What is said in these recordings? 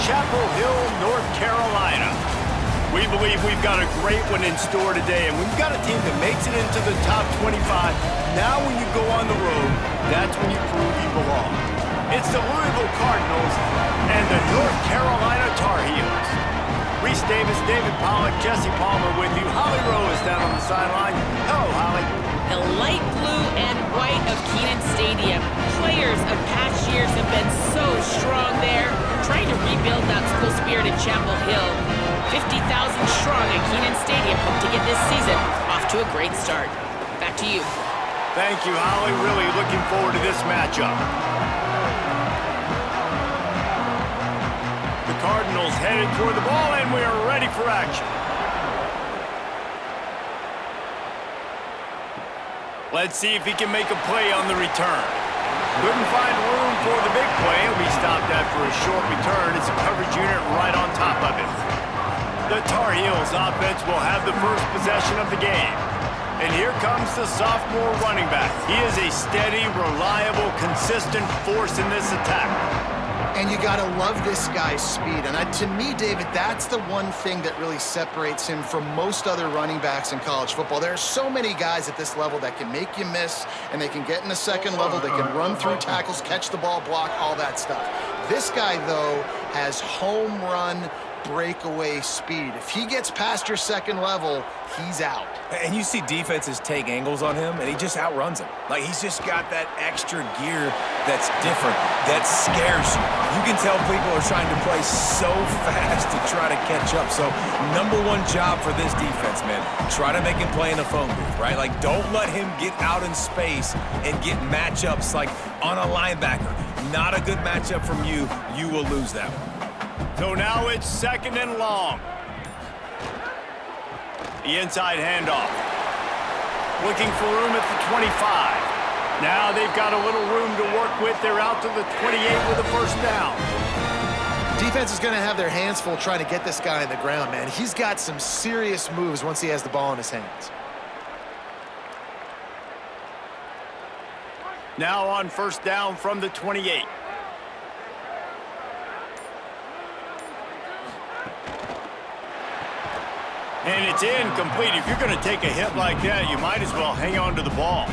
Chapel Hill, North Carolina. We believe we've got a great one in store today, and we've got a team that makes it into the top 25. Now when you go on the road, that's when you prove you belong. It's the Louisville Cardinals and the North Carolina Tar Heels. Reese Davis, David Pollack, Jesse Palmer with you. Holly Rowe is down on the sideline. Hello, Holly. The light blue and white of Kenan Stadium. Players of past years have been so strong there, trying to rebuild that school spirit at Chapel Hill. 50,000 strong at Kenan Stadium hope to get this season off to a great start. Back to you. Thank you, Holly. Really looking forward to this matchup. The Cardinals headed toward the ball, and we are ready for action. Let's see if he can make a play on the return. Couldn't find room for the big play. He'll be stopped after a short return. It's a coverage unit right on top of it. The Tar Heels offense will have the first possession of the game. And here comes the sophomore running back. He is a steady, reliable, consistent force in this attack. And you got to love this guy's speed. And to me, David, that's the one thing that really separates him from most other running backs in college football. There are so many guys at this level that can make you miss, and they can get in the second level. They can run through tackles, catch the ball, block, all that stuff. This guy, though, has home run breakaway speed. If he gets past your second level, he's out. And you see defenses take angles on him, and he just outruns them. Like, he's just got that extra gear that's different, that scares you. You can tell people are trying to play so fast to try to catch up. So, number one job for this defense, man, try to make him play in the phone booth, right? Like, don't let him get out in space and get matchups like on a linebacker. Not a good matchup from you. You will lose that one. So now it's second and long. The inside handoff. Looking for room at the 25. Now they've got a little room to work with. They're out to the 28 with a first down. Defense is going to have their hands full trying to get this guy on the ground, man. He's got some serious moves once he has the ball in his hands. Now on first down from the 28. And it's incomplete. If you're going to take a hit like that, you might as well hang on to the ball.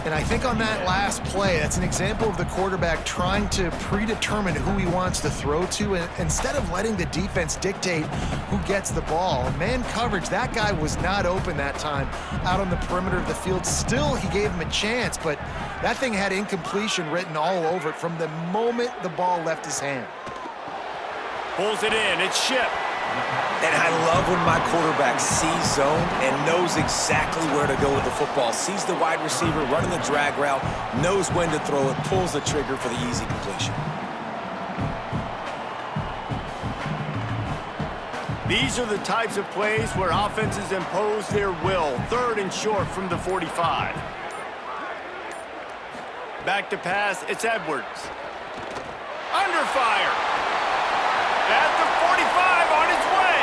And I think on that last play, that's an example of the quarterback trying to predetermine who he wants to throw to, and instead of letting the defense dictate who gets the ball. Man coverage, that guy was not open that time out on the perimeter of the field. Still, he gave him a chance, but that thing had incompletion written all over it from the moment the ball left his hand. Pulls it in. It's Ship. And I love when my quarterback sees zone and knows exactly where to go with the football. Sees the wide receiver running the drag route, knows when to throw it, pulls the trigger for the easy completion. These are the types of plays where offenses impose their will. Third and short from the 45. Back to pass, it's Edwards. Under fire. At the 45, on his way.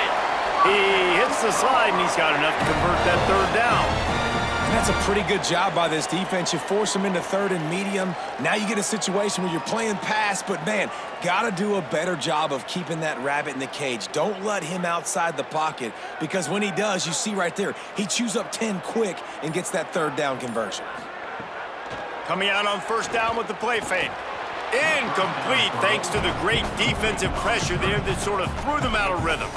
He hits the slide, and he's got enough to convert that third down. And that's a pretty good job by this defense. You force them into third and medium. Now you get a situation where you're playing pass, but, man, got to do a better job of keeping that rabbit in the cage. Don't let him outside the pocket, because when he does, you see right there, he chews up 10 quick and gets that third down conversion. Coming out on first down with the play fake. Incomplete thanks to the great defensive pressure there that sort of threw them out of rhythm.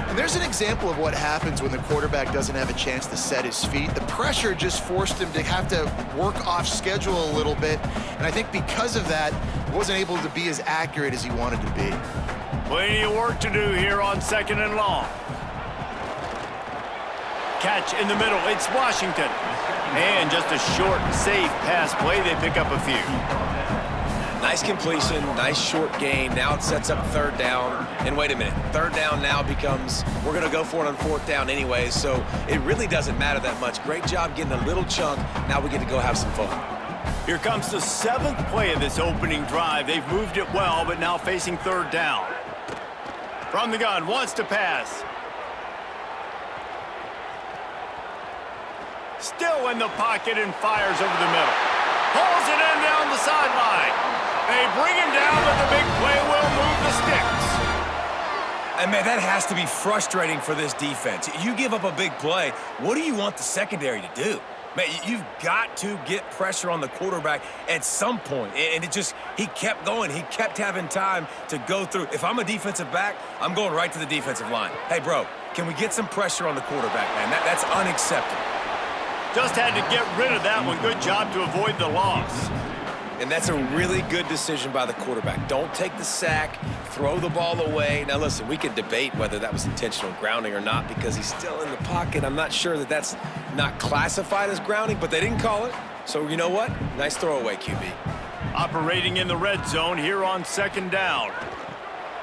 And there's an example of what happens when the quarterback doesn't have a chance to set his feet. The pressure just forced him to have to work off schedule a little bit. And I think because of that, he wasn't able to be as accurate as he wanted to be. Plenty of work to do here on second and long. Catch in the middle. It's Washington. And just a short, safe pass play. They pick up a few. Nice completion, nice short gain. Now it sets up third down. And wait a minute, third down now becomes, we're going to go for it on fourth down anyways, so it really doesn't matter that much. Great job getting a little chunk. Now we get to go have some fun. Here comes the 7th play of this opening drive. They've moved it well, but now facing third down. From the gun, wants to pass. Still in the pocket and fires over the middle. Pulls it in down the sideline. They bring him down, but the big play will move the sticks. And, man, that has to be frustrating for this defense. You give up a big play, what do you want the secondary to do? Man, you've got to get pressure on the quarterback at some point. And he kept going. He kept having time to go through. If I'm a defensive back, I'm going right to the defensive line. Hey, bro, can we get some pressure on the quarterback, man? That's unacceptable. Just had to get rid of that one. Good job to avoid the loss. And that's a really good decision by the quarterback. Don't take the sack, throw the ball away. Now, listen, we can debate whether that was intentional grounding or not because he's still in the pocket. I'm not sure that that's not classified as grounding, but they didn't call it. So, you know what? Nice throwaway, QB. Operating in the red zone here on second down.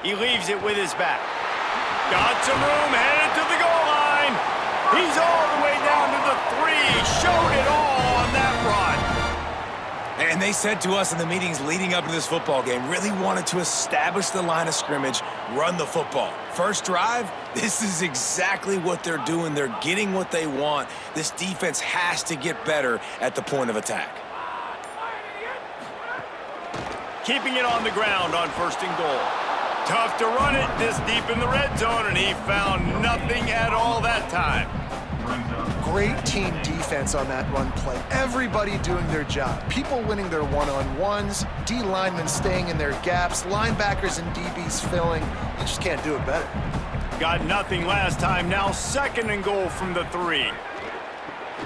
He leaves it with his back. Got some room, headed to the goal line. He's all the way down to the 3. Showed it all on that run. And they said to us in the meetings leading up to this football game, really wanted to establish the line of scrimmage, run the football. First drive, this is exactly what they're doing. They're getting what they want. This defense has to get better at the point of attack. Keeping it on the ground on first and goal. Tough to run it this deep in the red zone, and he found nothing at all that time. Great team defense on that run play. Everybody doing their job. People winning their one-on-ones, D linemen staying in their gaps, linebackers and DBs filling. You just can't do it better. Got nothing last time. Now second and goal from the 3.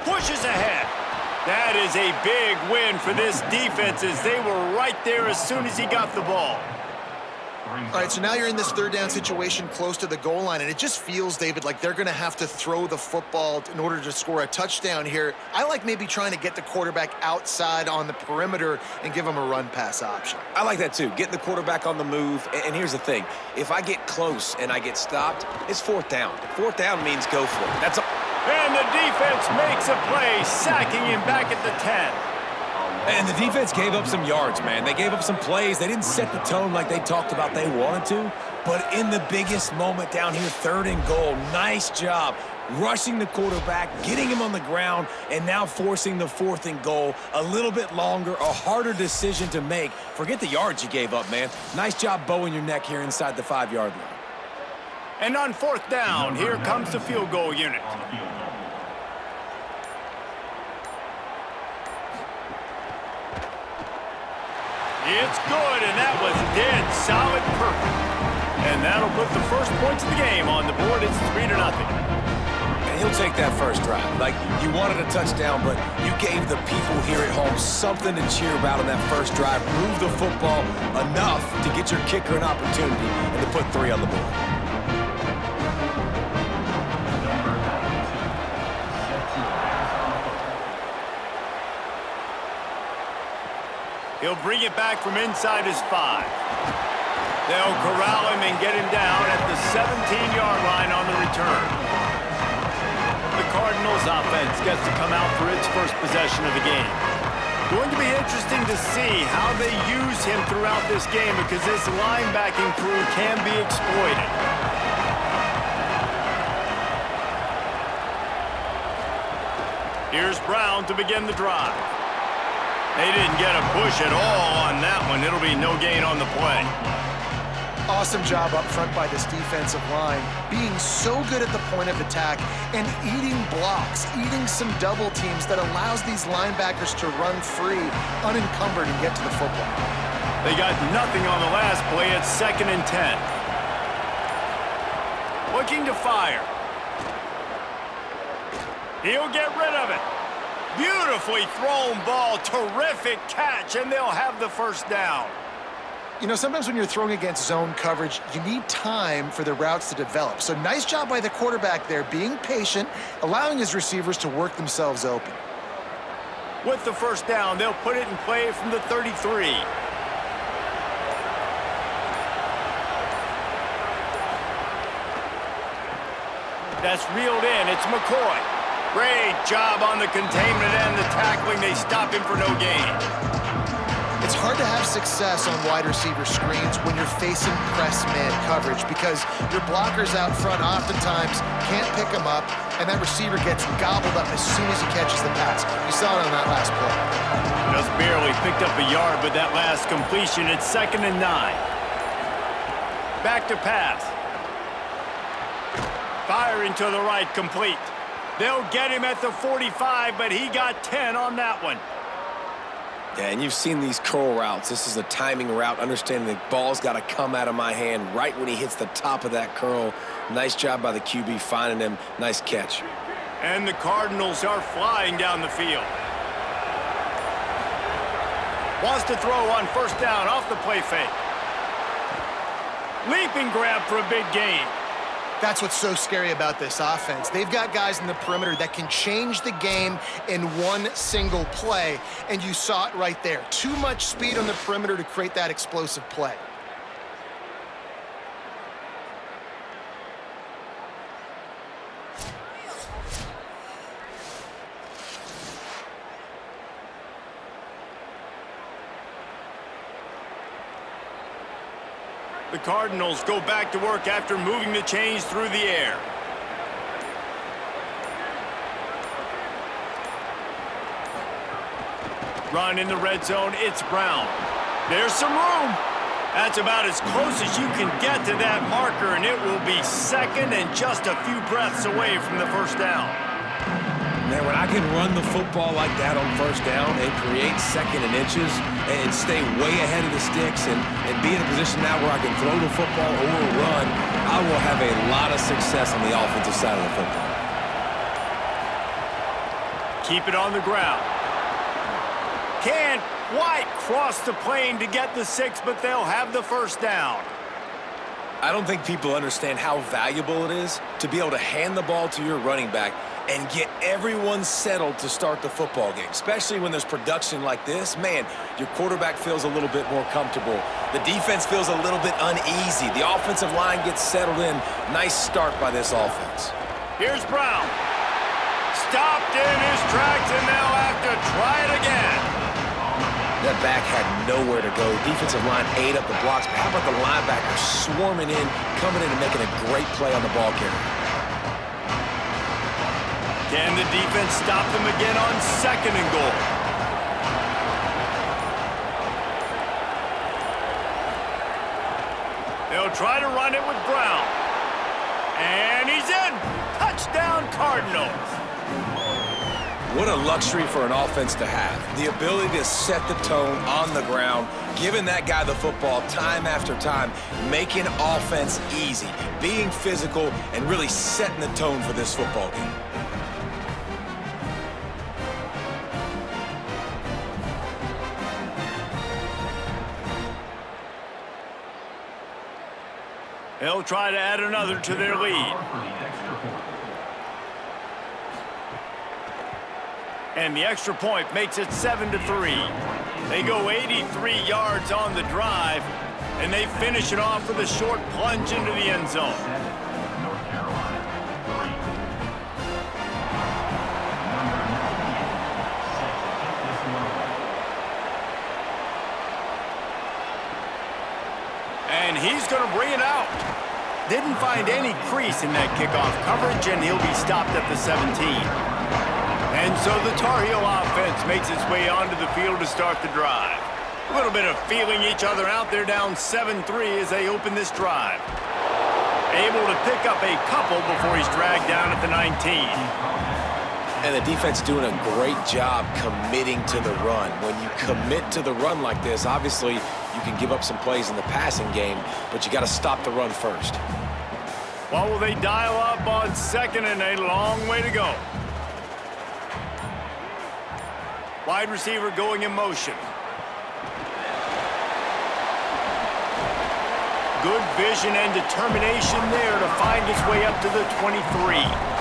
Pushes ahead. That is a big win for this defense as they were right there as soon as he got the ball. All right, so now you're in this third down situation close to the goal line, and it just feels, David, like they're going to have to throw the football in order to score a touchdown here. I like maybe trying to get the quarterback outside on the perimeter and give him a run-pass option. I like that, too. Getting the quarterback on the move. And here's the thing. If I get close and I get stopped, it's fourth down. Fourth down means go for it. That's all. And the defense makes a play, sacking him back at the 10. And the defense gave up some yards, man. They gave up some plays. They didn't set the tone like they talked about they wanted to. But in the biggest moment down here, third and goal, nice job rushing the quarterback, getting him on the ground, and now forcing the fourth and goal. A little bit longer, a harder decision to make. Forget the yards you gave up, man. Nice job bowing your neck here inside the 5-yard line. And on fourth down, here comes the field goal unit. It's good, and that was dead solid perfect. And that'll put the first points of the game on the board. It's 3-0. And he'll take that first drive. Like, you wanted a touchdown, but you gave the people here at home something to cheer about on that first drive. Move the football enough to get your kicker an opportunity and to put 3 on the board. He'll bring it back from inside his 5. They'll corral him and get him down at the 17-yard line on the return. The Cardinals offense gets to come out for its first possession of the game. Going to be interesting to see how they use him throughout this game because this linebacking crew can be exploited. Here's Brown to begin the drive. They didn't get a push at all on that one. It'll be no gain on the play. Awesome job up front by this defensive line, being so good at the point of attack and eating blocks, eating some double teams that allows these linebackers to run free, unencumbered, and get to the football. They got nothing on the last play. It's 2nd and 10. Looking to fire. He'll get rid of it. Beautifully thrown ball, terrific catch, and they'll have the first down. You know, sometimes when you're throwing against zone coverage, you need time for the routes to develop. So nice job by the quarterback there, being patient, allowing his receivers to work themselves open. With the first down, they'll put it in play from the 33. That's reeled in. It's McCoy. Great job on the containment and the tackling. They stop him for no gain. It's hard to have success on wide receiver screens when you're facing press man coverage because your blockers out front oftentimes can't pick them up, and that receiver gets gobbled up as soon as he catches the pass. You saw it on that last play. Just barely picked up a yard with that last completion. It's 2nd and 9. Back to pass. Firing to the right, complete. They'll get him at the 45, but he got 10 on that one. Yeah, and you've seen these curl routes. This is a timing route, understanding the ball's got to come out of my hand right when he hits the top of that curl. Nice job by the QB finding him. Nice catch. And the Cardinals are flying down the field. Wants to throw on first down off the play fake. Leaping grab for a big gain. That's what's so scary about this offense. They've got guys in the perimeter that can change the game in one single play, and you saw it right there. Too much speed on the perimeter to create that explosive play. The Cardinals go back to work after moving the chains through the air. Run in the red zone, it's Brown. There's some room. That's about as close as you can get to that marker, and it will be second and just a few breaths away from the first down. Man, when I can run the football like that on first down and create second and inches and stay way ahead of the sticks and be in a position now where I can throw the football or run, I will have a lot of success on the offensive side of the football. Keep it on the ground. Can't quite cross the plane to get the 6, but they'll have the first down. I don't think people understand how valuable it is to be able to hand the ball to your running back and get everyone settled to start the football game, especially when there's production like this. Man, your quarterback feels a little bit more comfortable. The defense feels a little bit uneasy. The offensive line gets settled in. Nice start by this offense. Here's Brown. Stopped in his tracks, and they'll have to try it again. That back had nowhere to go. Defensive line ate up the blocks, but how about the linebacker swarming in, coming in and making a great play on the ball carrier? Can the defense stop them again on second and goal? They'll try to run it with Brown. And he's in! Touchdown, Cardinals! What a luxury for an offense to have. The ability to set the tone on the ground, giving that guy the football time after time, making offense easy, being physical, and really setting the tone for this football game. They'll try to add another to their lead. And the extra point makes it 7-3. They go 83 yards on the drive, and they finish it off with a short plunge into the end zone. And he's going to bring it out. Didn't find any crease in that kickoff coverage, and he'll be stopped at the 17. And so the Tar Heel offense makes its way onto the field to start the drive. A little bit of feeling each other out. They're down 7-3 as they open this drive. Able to pick up a couple before he's dragged down at the 19. And the defense doing a great job committing to the run. When you commit to the run like this, obviously you can give up some plays in the passing game, but you got to stop the run first. Well, will they dial up on second and a long way to go? Wide receiver going in motion. Good vision and determination there to find his way up to the 23.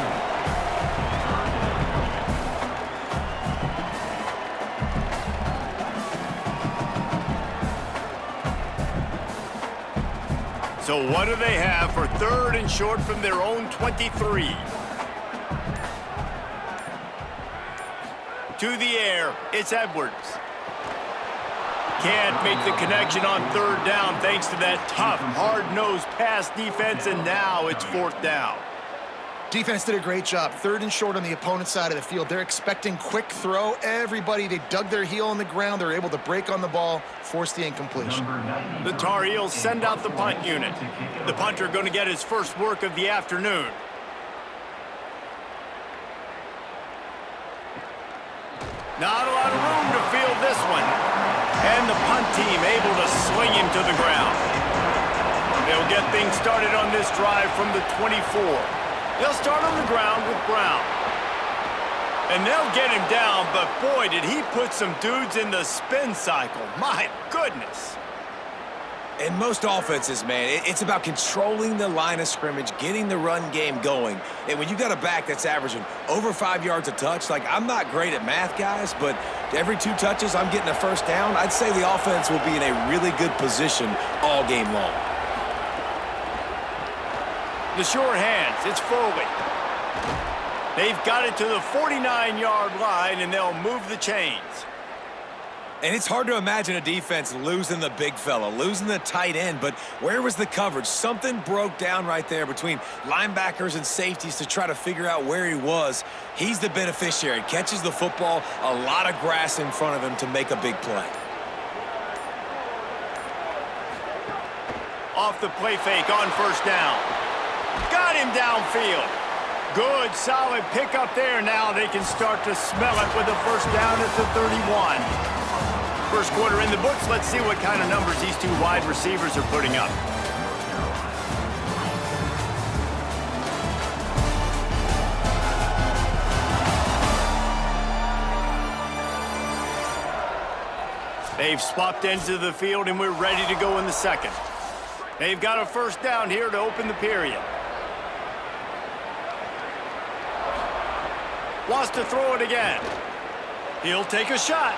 So what do they have for third and short from their own 23? To the air, it's Edwards. Can't make the connection on third down thanks to that tough, hard-nosed pass defense, and now it's fourth down. Defense did a great job. Third and short on the opponent's side of the field. They're expecting quick throw. Everybody, they dug their heel on the ground. They're able to break on the ball, force the incompletion. The Tar Heels send out the punt unit. The punter going to get his first work of the afternoon. Not a lot of room to field this one. And the punt team able to sling him to the ground. They'll get things started on this drive from the 24. They'll start on the ground with Brown. And they'll get him down, but boy, did he put some dudes in the spin cycle. My goodness. In most offenses, man, it's about controlling the line of scrimmage, getting the run game going. And when you got a back that's averaging over 5 yards a touch, like, I'm not great at math, guys, but every 2 touches, I'm getting a first down. I'd say the offense will be in a really good position all game long. The sure hands, it's Foley. They've got it to the 49-yard line, and they'll move the chains. And it's hard to imagine a defense losing the big fella, losing the tight end, but where was the coverage? Something broke down right there between linebackers and safeties to try to figure out where he was. He's the beneficiary. Catches the football, a lot of grass in front of him to make a big play. Off the play fake on first down. Got him downfield. Good, solid pickup there. Now they can start to smell it with a first down at the 31. First quarter in the books. Let's see what kind of numbers these 2 wide receivers are putting up. They've swapped ends of the field, and we're ready to go in the second. They've got a first down here to open the period. Wants to throw it again. He'll take a shot.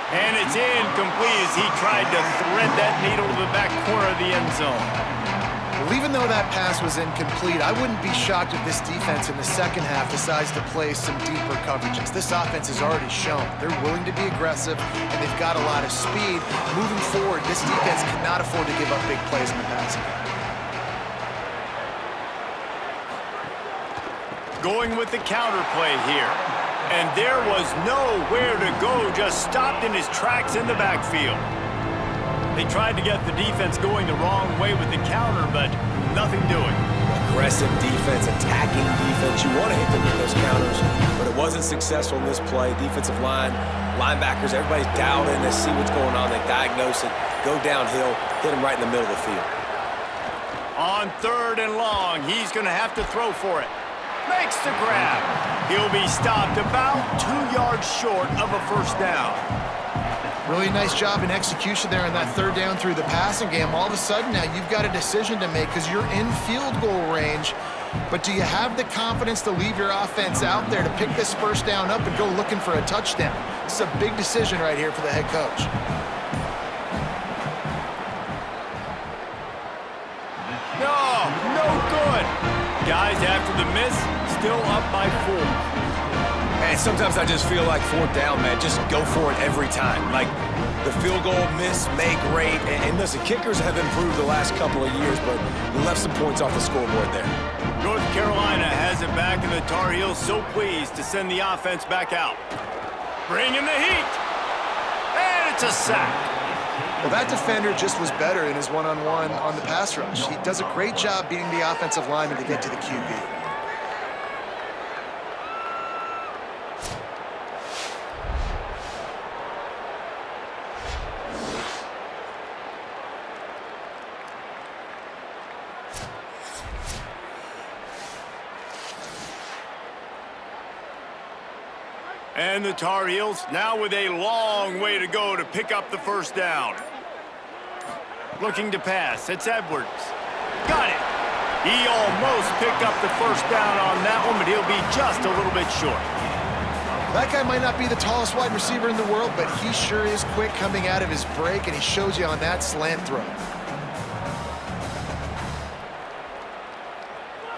And it's incomplete as he tried to thread that needle to the back corner of the end zone. Well, even though that pass was incomplete, I wouldn't be shocked if this defense in the second half decides to play some deeper coverages. This offense has already shown they're willing to be aggressive, and they've got a lot of speed. Moving forward, this defense cannot afford to give up big plays in the passing game. Going with the counter play here. And there was nowhere to go, just stopped in his tracks in the backfield. They tried to get the defense going the wrong way with the counter, but nothing doing. Aggressive defense, attacking defense. You want to hit them with those counters, but it wasn't successful in this play. Defensive line, linebackers, everybody's dialed in. They see what's going on. They diagnose it, go downhill, hit him right in the middle of the field. On 3rd and long, he's going to have to throw for it. Makes the grab. He'll be stopped about 2 yards short of a first down. Really nice job in execution there on that 3rd down through the passing game. All of a sudden now you've got a decision to make because you're in field goal range. But do you have the confidence to leave your offense out there to pick this first down up and go looking for a touchdown? This is a big decision right here for the head coach. No good. Guys, after the miss, still up by 4. And sometimes I just feel like 4th down, man. Just go for it every time. Like, the field goal miss, make great. And listen, kickers have improved the last couple of years, but we left some points off the scoreboard there. North Carolina has it back, and the Tar Heels so pleased to send the offense back out. Bringing the heat. And it's a sack. Well, that defender just was better in his one-on-one on the pass rush. He does a great job beating the offensive lineman to get to the QB. And the Tar Heels now with a long way to go to pick up the first down. Looking to pass. It's Edwards. Got it. He almost picked up the first down on that one, but he'll be just a little bit short. That guy might not be the tallest wide receiver in the world, but he sure is quick coming out of his break, and he shows you on that slant throw.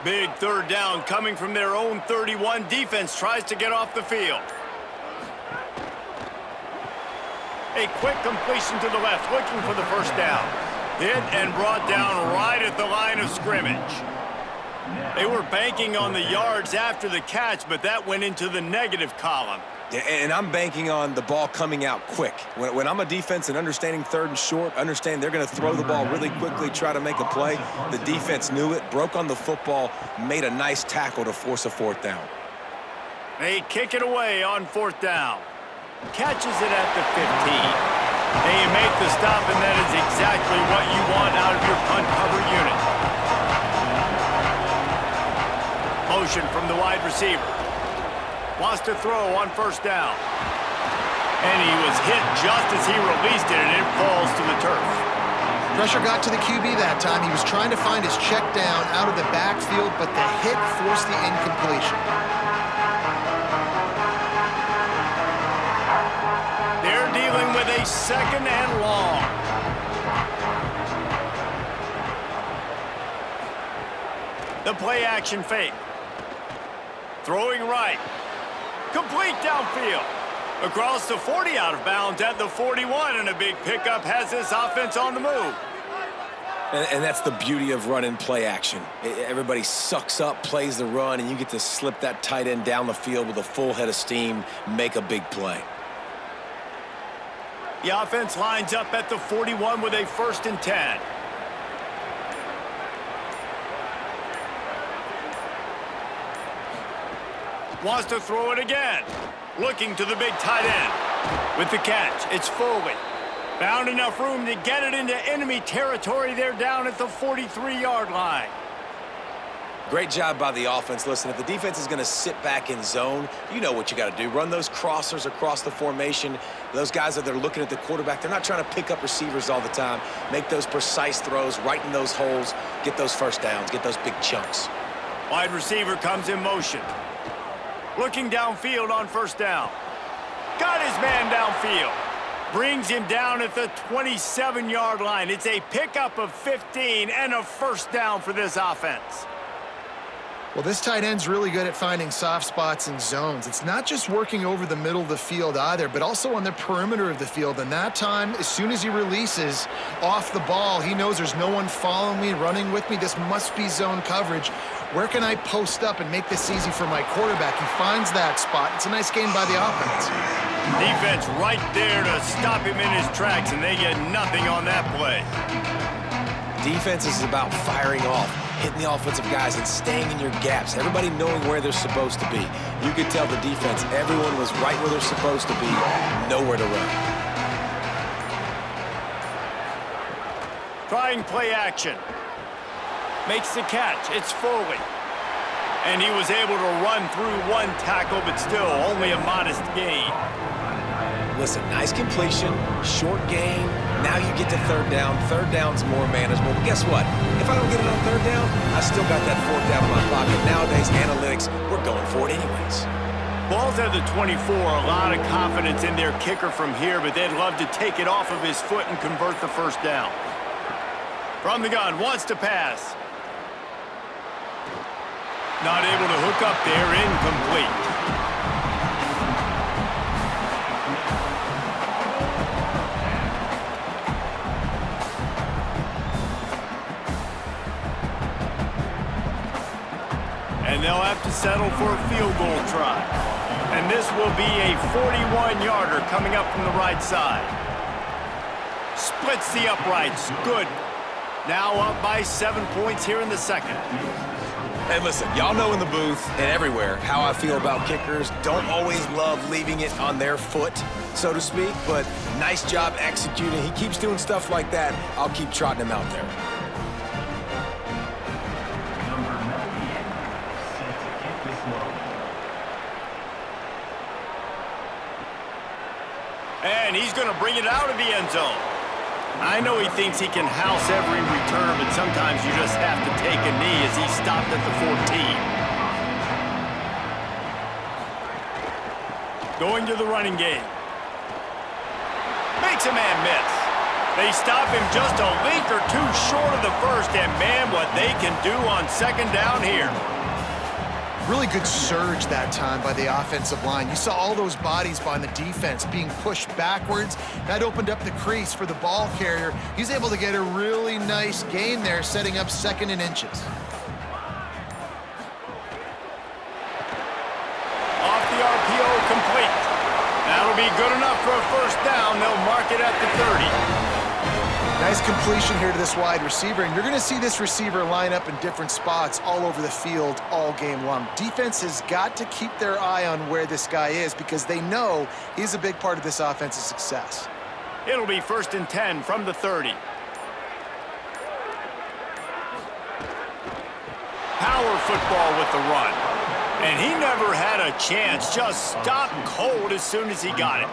Big 3rd down coming from their own 31. Defense tries to get off the field. A quick completion to the left, looking for the first down. Hit and brought down right at the line of scrimmage. They were banking on the yards after the catch, but that went into the negative column. Yeah, and I'm banking on the ball coming out quick. When I'm a defense and understanding 3rd and short, understand they're going to throw the ball really quickly, try to make a play. The defense knew it, broke on the football, made a nice tackle to force a 4th down. They kick it away on 4th down. Catches it at the 15. They make the stop, and that is exactly what you want out of your punt cover unit. Motion from the wide receiver. Wants to throw on 1st down. And he was hit just as he released it, and it falls to the turf. Pressure got to the QB that time. He was trying to find his check down out of the backfield, but the hit forced the incompletion. They're dealing with a 2nd and long. The play action fake. Throwing right. Complete downfield. Across the 40, out of bounds at the 41, and a big pickup has this offense on the move. And that's the beauty of running play action. Everybody sucks up, plays the run, and you get to slip that tight end down the field with a full head of steam, make a big play. The offense lines up at the 41 with a 1st and 10. Wants to throw it again. Looking to the big tight end. With the catch, it's Foley. Found enough room to get it into enemy territory. They're down at the 43-yard line. Great job by the offense. Listen, if the defense is going to sit back in zone, you know what you got to do. Run those crossers across the formation. Those guys that are looking at the quarterback, they're not trying to pick up receivers all the time. Make those precise throws, right in those holes, get those 1st downs, get those big chunks. Wide receiver comes in motion. Looking downfield on 1st down. Got his man downfield. Brings him down at the 27-yard line. It's a pickup of 15 and a 1st down for this offense. Well, this tight end's really good at finding soft spots in zones. It's not just working over the middle of the field either, but also on the perimeter of the field. And that time, as soon as he releases off the ball, he knows there's no one following me, running with me. This must be zone coverage. Where can I post up and make this easy for my quarterback? He finds that spot. It's a nice game by the offense. Defense right there to stop him in his tracks, and they get nothing on that play. Defense is about firing off, hitting the offensive guys and staying in your gaps. Everybody knowing where they're supposed to be. You could tell the defense, everyone was right where they're supposed to be, nowhere to run. Trying play action. Makes the catch. It's Foley. And he was able to run through one tackle, but still only a modest gain. Listen, nice completion, short gain. Now you get to 3rd down. 3rd down's more manageable. But guess what? If I don't get it on 3rd down, I still got that 4th down in my pocket. Nowadays, analytics, we're going for it anyways. Ball's at the 24. A lot of confidence in their kicker from here, but they'd love to take it off of his foot and convert the 1st down. From the gun, wants to pass. Not able to hook up there, incomplete. And they'll have to settle for a field goal try. And this will be a 41-yarder coming up from the right side. Splits the uprights. Good. Now up by 7 points here in the 2nd. Hey, listen, y'all know in the booth and everywhere how I feel about kickers. Don't always love leaving it on their foot, so to speak, but nice job executing. He keeps doing stuff like that. I'll keep trotting him out there. And he's going to bring it out of the end zone. I know he thinks he can house every return, but sometimes you just have to take a knee as he stopped at the 14. Going to the running game. Makes a man miss. They stop him just a link or two short of the 1st, and man, what they can do on 2nd down here. Really good surge that time by the offensive line. You saw all those bodies by the defense being pushed backwards. That opened up the crease for the ball carrier. He's able to get a really nice gain there, setting up 2nd and inches. Off the RPO, complete. That'll be good enough for a 1st down. They'll mark it at the 30. Nice completion here to this wide receiver, and you're going to see this receiver line up in different spots all over the field all game long. Defense has got to keep their eye on where this guy is because they know he's a big part of this offense's success. It'll be 1st and 10 from the 30. Power football with the run. And he never had a chance. Just stopped cold as soon as he got it.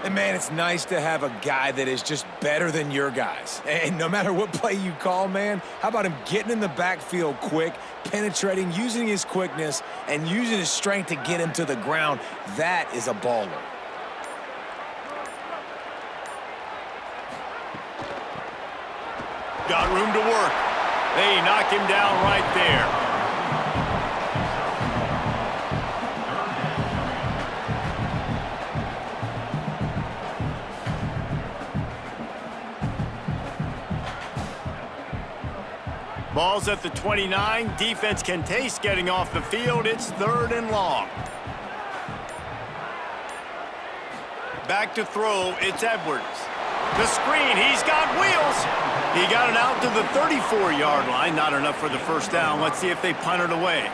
And, man, it's nice to have a guy that is just better than your guys. And no matter what play you call, man, how about him getting in the backfield quick, penetrating, using his quickness, and using his strength to get him to the ground? That is a baller. Got room to work. They knock him down right there. Ball's at the 29. Defense can taste getting off the field. It's 3rd and long. Back to throw. It's Edwards. The screen. He's got wheels. He got it out to the 34-yard line. Not enough for the first down. Let's see if they punt it away.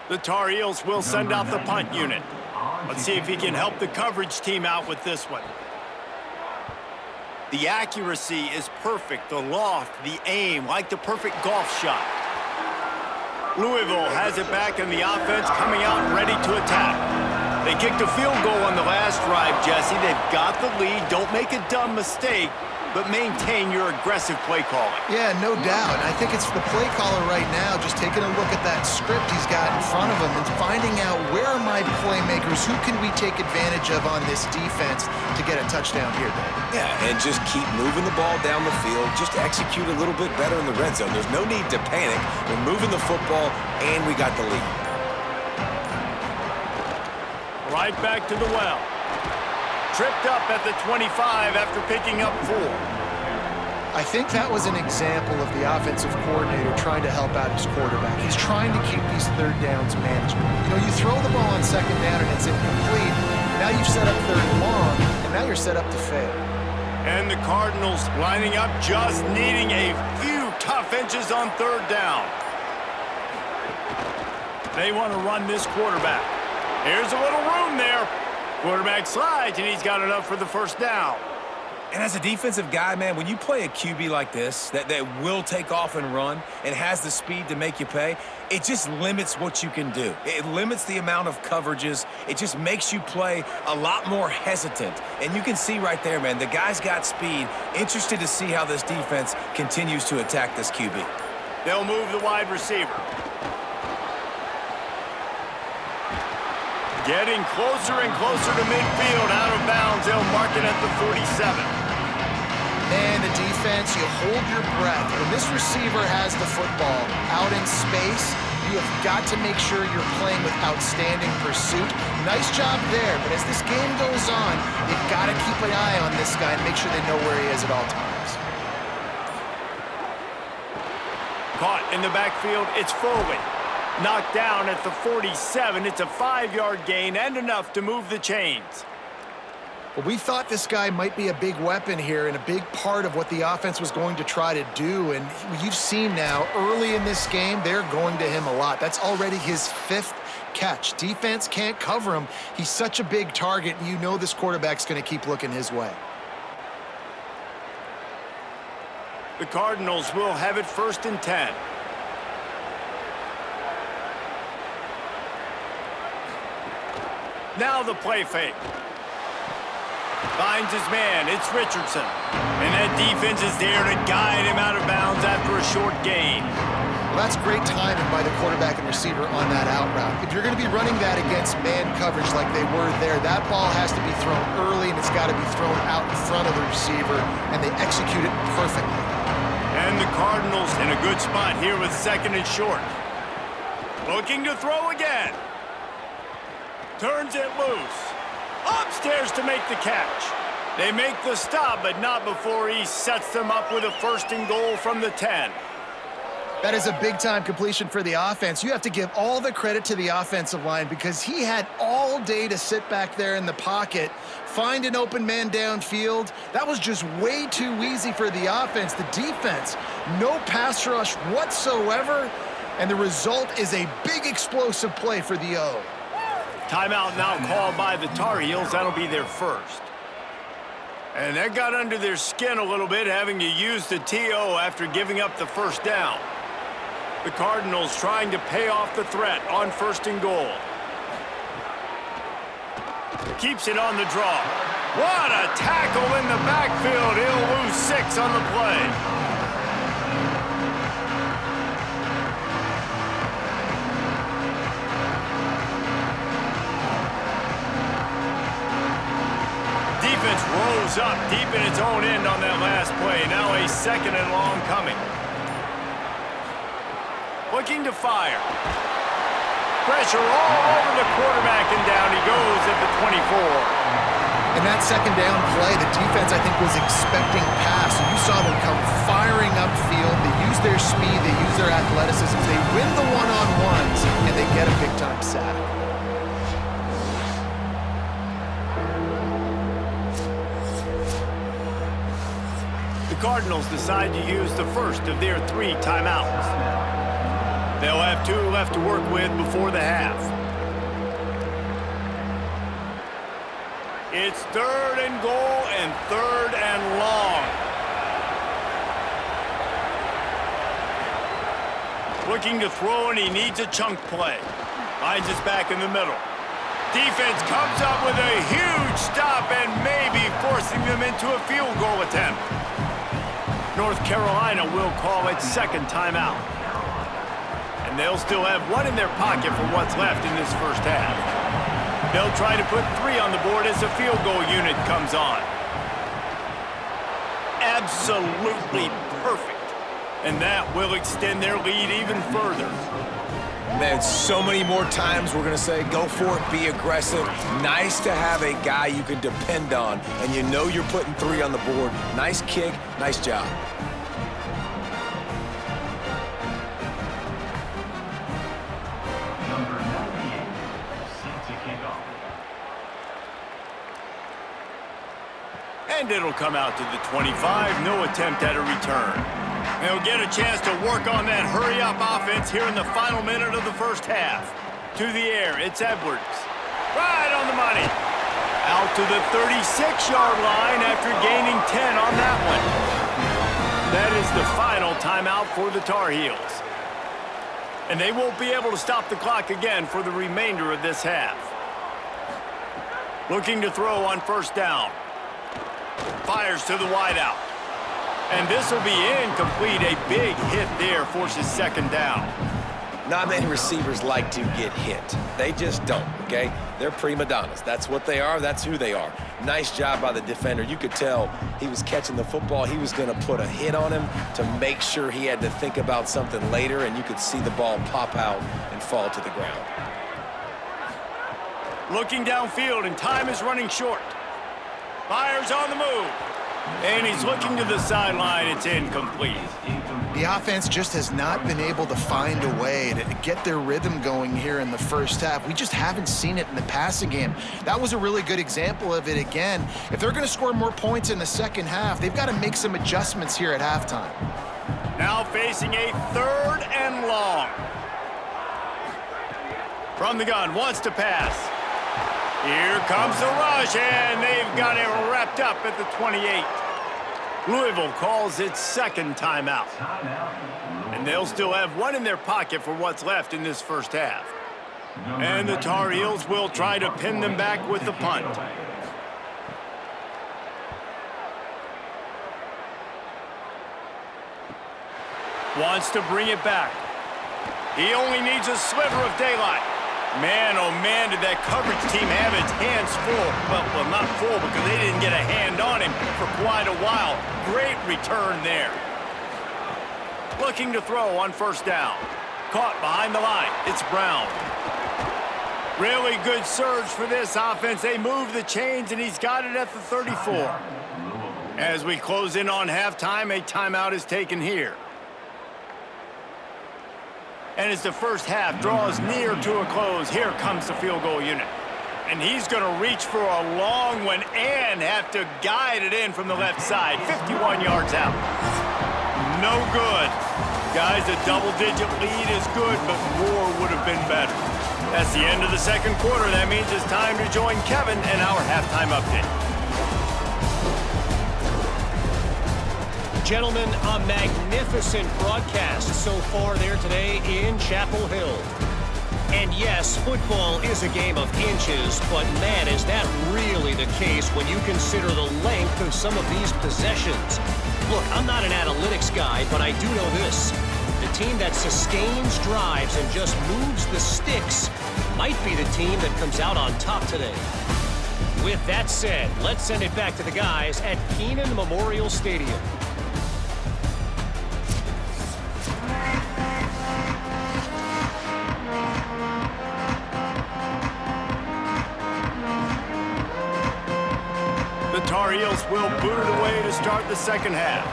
The Tar Heels will send out the punt unit. Let's see if he can help the coverage team out with this one. The accuracy is perfect. The loft, the aim, like the perfect golf shot. Louisville has it back in the offense, coming out ready to attack. They kicked a field goal on the last drive, Jesse. They've got the lead. Don't make a dumb mistake, but maintain your aggressive play calling. Yeah, no doubt. I think it's the play caller right now just taking a look at that script he's got in front of him and finding out where are my playmakers, who can we take advantage of on this defense to get a touchdown here, Dave? Yeah, and just keep moving the ball down the field. Just execute a little bit better in the red zone. There's no need to panic. We're moving the football, and we got the lead. Right back to the well. Tripped up at the 25 after picking up 4. I think that was an example of the offensive coordinator trying to help out his quarterback. He's trying to keep these 3rd downs manageable. You know, you throw the ball on 2nd down and it's incomplete. Now you've set up 3rd and long, and now you're set up to fail. And the Cardinals lining up, just needing a few tough inches on 3rd down. They want to run this quarterback. Here's a little room there. Quarterback slides, and he's got enough for the first down. And as a defensive guy, man, when you play a QB like this, that will take off and run and has the speed to make you pay, it just limits what you can do. It limits the amount of coverages. It just makes you play a lot more hesitant. And you can see right there, man, the guy's got speed. Interested to see how this defense continues to attack this QB. They'll move the wide receiver. Getting closer and closer to midfield, out of bounds. They'll mark it at the 47. And the defense, you hold your breath. When this receiver has the football out in space, you have got to make sure you're playing with outstanding pursuit. Nice job there, but as this game goes on, you've got to keep an eye on this guy and make sure they know where he is at all times. Caught in the backfield, it's Foley. Knocked down at the 47. It's a 5-yard gain and enough to move the chains. Well, we thought this guy might be a big weapon here and a big part of what the offense was going to try to do. And you've seen now, early in this game, they're going to him a lot. That's already his 5th catch. Defense can't cover him. He's such a big target, and you know this quarterback's going to keep looking his way. The Cardinals will have it 1st and 10. Now the play fake. Finds his man. It's Richardson. And that defense is there to guide him out of bounds after a short gain. Well, that's great timing by the quarterback and receiver on that out route. If you're going to be running that against man coverage like they were there, that ball has to be thrown early, and it's got to be thrown out in front of the receiver, and they execute it perfectly. And the Cardinals in a good spot here with 2nd and short. Looking to throw again. Turns it loose. Upstairs to make the catch. They make the stop, but not before he sets them up with a 1st and goal from the 10. That is a big-time completion for the offense. You have to give all the credit to the offensive line because he had all day to sit back there in the pocket, find an open man downfield. That was just way too easy for the offense. The defense, no pass rush whatsoever, and the result is a big explosive play for the O. Timeout now called by the Tar Heels. That'll be their first. And that got under their skin a little bit, having to use the TO after giving up the first down. The Cardinals trying to pay off the threat on 1st and goal. Keeps it on the draw. What a tackle in the backfield. He'll lose 6 on the play. Defense rose up deep in its own end on that last play. Now a 2nd and long coming. Looking to fire. Pressure all over the quarterback, and down he goes at the 24. In that 2nd down play, the defense, I think, was expecting pass. And you saw them come firing upfield. They use their speed. They use their athleticism. They win the one-on-ones, and they get a big-time sack. The Cardinals decide to use the first of their 3 timeouts. They'll have 2 left to work with before the half. It's 3rd and goal and 3rd and long. Looking to throw, and he needs a chunk play. Finds us back in the middle. Defense comes up with a huge stop and maybe forcing them into a field goal attempt. North Carolina will call its 2nd timeout. And they'll still have 1 in their pocket for what's left in this first half. They'll try to put 3 on the board as the field goal unit comes on. Absolutely perfect. And that will extend their lead even further. Man, so many more times we're going to say, go for it, be aggressive. Nice to have a guy you can depend on, and you know you're putting 3 on the board. Nice kick, nice job. And it'll come out to the 25. No attempt at a return. They'll get a chance to work on that hurry-up offense here in the final minute of the first half. To the air, it's Edwards. Right on the money. Out to the 36-yard line after gaining 10 on that one. That is the final timeout for the Tar Heels. And they won't be able to stop the clock again for the remainder of this half. Looking to throw on 1st down. Fires to the wideout. And this will be incomplete. A big hit there forces 2nd down. Not many receivers like to get hit. They just don't, okay? They're prima donnas. That's what they are. That's who they are. Nice job by the defender. You could tell he was catching the football. He was going to put a hit on him to make sure he had to think about something later, and you could see the ball pop out and fall to the ground. Looking downfield, and time is running short. Fires on the move. And he's looking to the sideline. It's incomplete. The offense just has not been able to find a way to get their rhythm going here in the first half. We just haven't seen it in the passing game. That was a really good example of it again. If they're going to score more points in the second half, they've got to make some adjustments here at halftime. Now facing a 3rd and long. From the gun, wants to pass. Here comes the rush, and they've got it wrapped up at the 28. Louisville calls its 2nd timeout. And they'll still have 1 in their pocket for what's left in this first half. And the Tar Heels will try to pin them back with the punt. Wants to bring it back. He only needs a sliver of daylight. Man, oh man, did that coverage team have its hands full. Well, not full because they didn't get a hand on him for quite a while. Great return there. Looking to throw on 1st down. Caught behind the line. It's Brown. Really good surge for this offense. They move the chains, and he's got it at the 34. As we close in on halftime, a timeout is taken here. And as the first half draws near to a close, here comes the field goal unit. And he's going to reach for a long one and have to guide it in from the left side. 51 yards out. No good. Guys, a double-digit lead is good, but more would have been better. That's the end of the second quarter. That means it's time to join Kevin in our halftime update. Gentlemen, a magnificent broadcast so far there today in Chapel Hill. And yes, football is a game of inches, but man, is that really the case when you consider the length of some of these possessions. Look, I'm not an analytics guy, but I do know this. The team that sustains drives and just moves the sticks might be the team that comes out on top today. With that said, let's send it back to the guys at Kenan Memorial Stadium. The Tar Heels will boot it away to start the second half.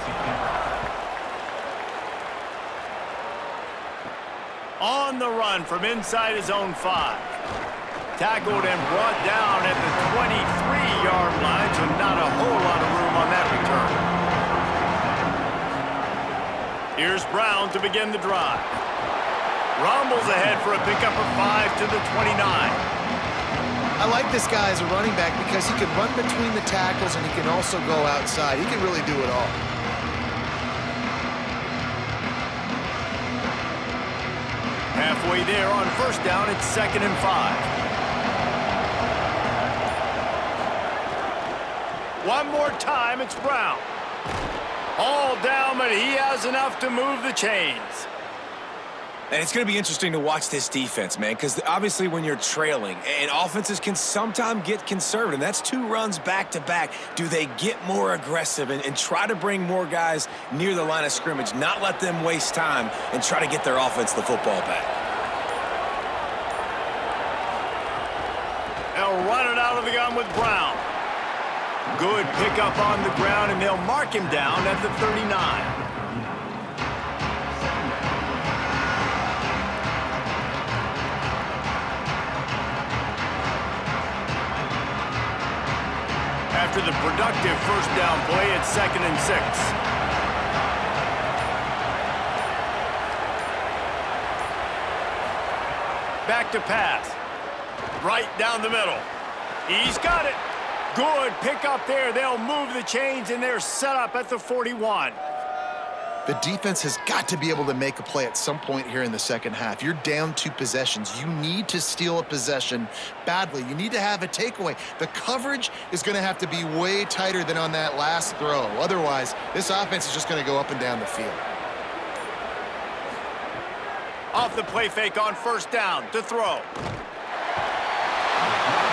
On the run from inside his own 5. Tackled and brought down at the 23-yard line, so not a whole lot of room on that return. Here's Brown to begin the drive. Rumbles ahead for a pickup of 5 to the 29. I like this guy as a running back because he can run between the tackles and he can also go outside. He can really do it all. Halfway there on first down, it's 2nd and 5. One more time, it's Brown. All down, but he has enough to move the chains. And it's going to be interesting to watch this defense, man, because obviously when you're trailing, and offenses can sometimes get conservative, and that's 2 runs back-to-back. Do they get more aggressive and try to bring more guys near the line of scrimmage, not let them waste time, and try to get their offense the football back? They'll run it out of the gun with Brown. Good pickup on the ground, and they'll mark him down at the 39. After the productive first down play, it's 2nd and 6. Back to pass. Right down the middle. He's got it. Good pick up there. They'll move the chains, and they're set up at the 41. The defense has got to be able to make a play at some point here in the second half. You're down 2 possessions. You need to steal a possession badly. You need to have a takeaway. The coverage is going to have to be way tighter than on that last throw. Otherwise, this offense is just going to go up and down the field. Off the play fake on first down to throw.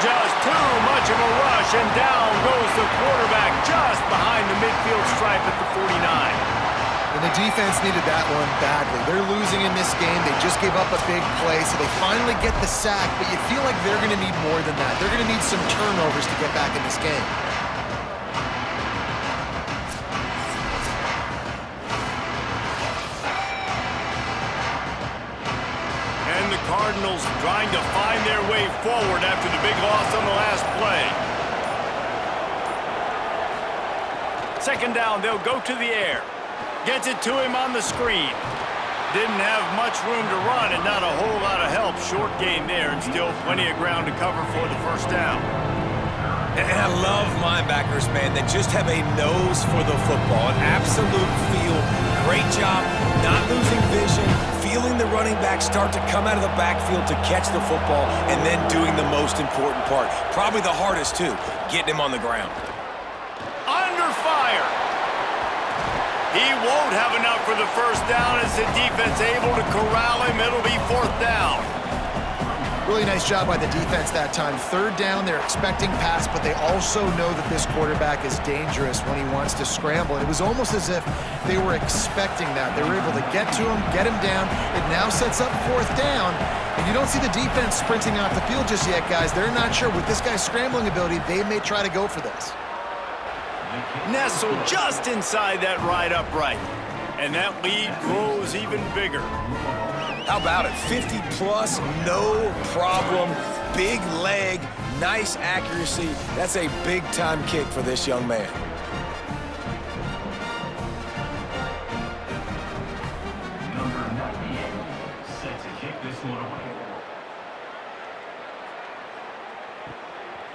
Just too much of a rush, and down goes the quarterback just behind the midfield stripe at the 49. And the defense needed that one badly. They're losing in this game. They just gave up a big play, so they finally get the sack, but you feel like they're going to need more than that. They're going to need some turnovers to get back in this game. And the Cardinals trying to find their way forward after the big loss on the last play. 2nd down, they'll go to the air. Gets it to him on the screen. Didn't have much room to run and not a whole lot of help. Short gain there and still plenty of ground to cover for the first down. And I love linebackers, man, that just have a nose for the football, an absolute feel. Great job not losing vision, feeling the running back start to come out of the backfield to catch the football, and then doing the most important part. Probably the hardest, too, getting him on the ground. Under fire. He won't have enough for the first down as the defense able to corral him. It'll be 4th down. Really nice job by the defense that time. 3rd down, they're expecting pass, but they also know that this quarterback is dangerous when he wants to scramble. And it was almost as if they were expecting that. They were able to get to him, get him down. It now sets up 4th down. And you don't see the defense sprinting off the field just yet, guys. They're not sure. With this guy's scrambling ability, they may try to go for this. Nestled just inside that right upright. And that lead grows even bigger. How about it? 50 plus, no problem. Big leg, nice accuracy. That's a big-time kick for this young man. Number 98, set to kick this one away.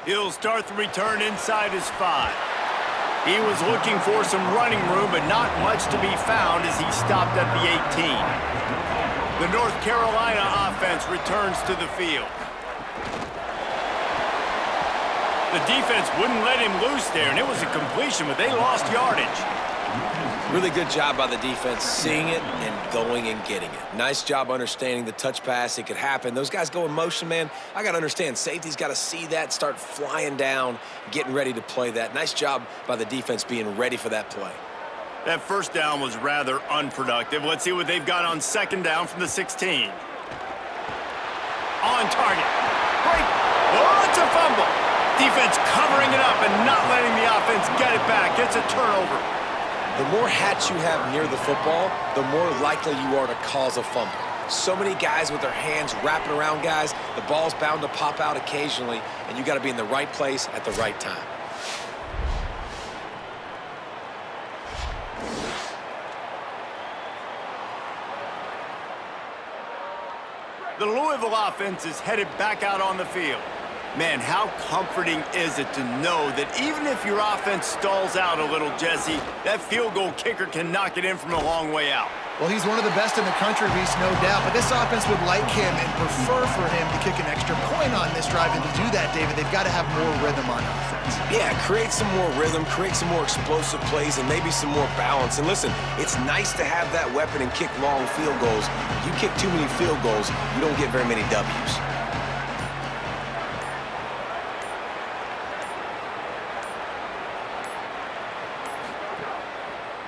He'll start the return inside his 5. He was looking for some running room, but not much to be found as he stopped at the 18. The North Carolina offense returns to the field. The defense wouldn't let him loose there, and it was a completion, but they lost yardage. Really good job by the defense, seeing it and going and getting it. Nice job understanding the touch pass. It could happen. Those guys go in motion, man. I got to understand, safety's got to see that, start flying down, getting ready to play that. Nice job by the defense being ready for that play. That first down was rather unproductive. Let's see what they've got on second down from the 16. On target. Great. Oh, it's a fumble. Defense covering it up and not letting the offense get it back. It's a turnover. The more hats you have near the football, the more likely you are to cause a fumble. So many guys with their hands wrapping around guys, the ball's bound to pop out occasionally, and you got to be in the right place at the right time. The Louisville offense is headed back out on the field. Man, how comforting is it to know that even if your offense stalls out a little, Jesse, that field goal kicker can knock it in from a long way out. Well, he's one of the best in the country, Reese, no doubt. But this offense would like him and prefer for him to kick an extra point on this drive. And to do that, David, they've got to have more rhythm on offense. Yeah, create some more rhythm, create some more explosive plays, and maybe some more balance. And listen, it's nice to have that weapon and kick long field goals. If you kick too many field goals, you don't get very many W's.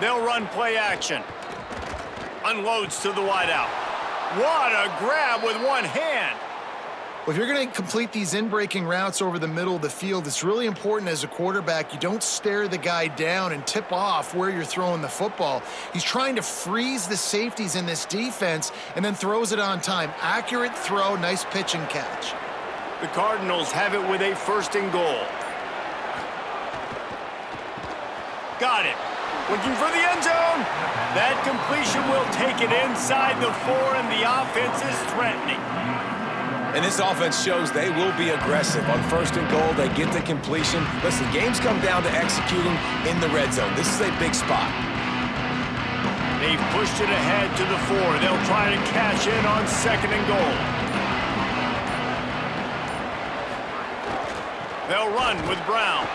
They'll run play action. Unloads to the wideout. What a grab with one hand. Well, if you're going to complete these in-breaking routes over the middle of the field, it's really important as a quarterback you don't stare the guy down and tip off where you're throwing the football. He's trying to freeze the safeties in this defense and then throws it on time. Accurate throw, nice pitch and catch. The Cardinals have it with a 1st and goal. Got it. Looking for the end zone. That completion will take it inside the 4, and the offense is threatening. And this offense shows they will be aggressive. On 1st and goal, they get the completion. Listen, games come down to executing in the red zone. This is a big spot. They've pushed it ahead to the 4. They'll try to cash in on 2nd and goal. They'll run with Brown.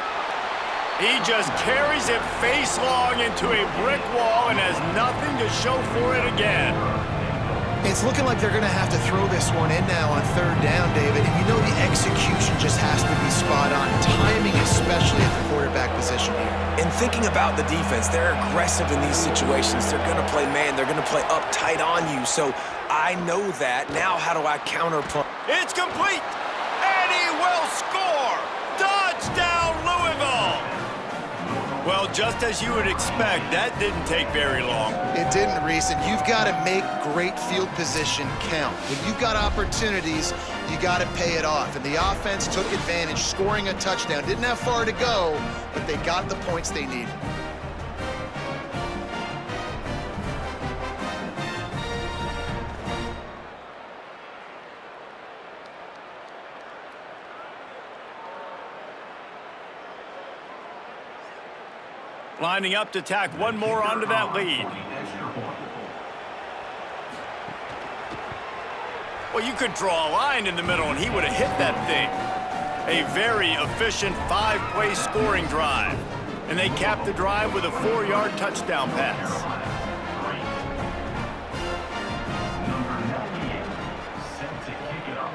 He just carries it face long into a brick wall and has nothing to show for it again. It's looking like they're going to have to throw this one in now on 3rd down, David. And you know the execution just has to be spot on. Timing, especially at the quarterback position here. And thinking about the defense, they're aggressive in these situations. They're going to play man. They're going to play up tight on you. So I know that. Now how do I counterpunch? It's complete, and he will score. Touchdown, Louisville. Well, just as you would expect, that didn't take very long. It didn't, Reese, and you've got to make great field position count. When you've got opportunities, you got to pay it off. And the offense took advantage, scoring a touchdown. Didn't have far to go, but they got the points they needed. Lining up to tack one more onto that lead. Well, you could draw a line in the middle, and he would have hit that thing. A very efficient 5-play scoring drive. And they capped the drive with a 4-yard touchdown pass. Number 98, set to kick it off.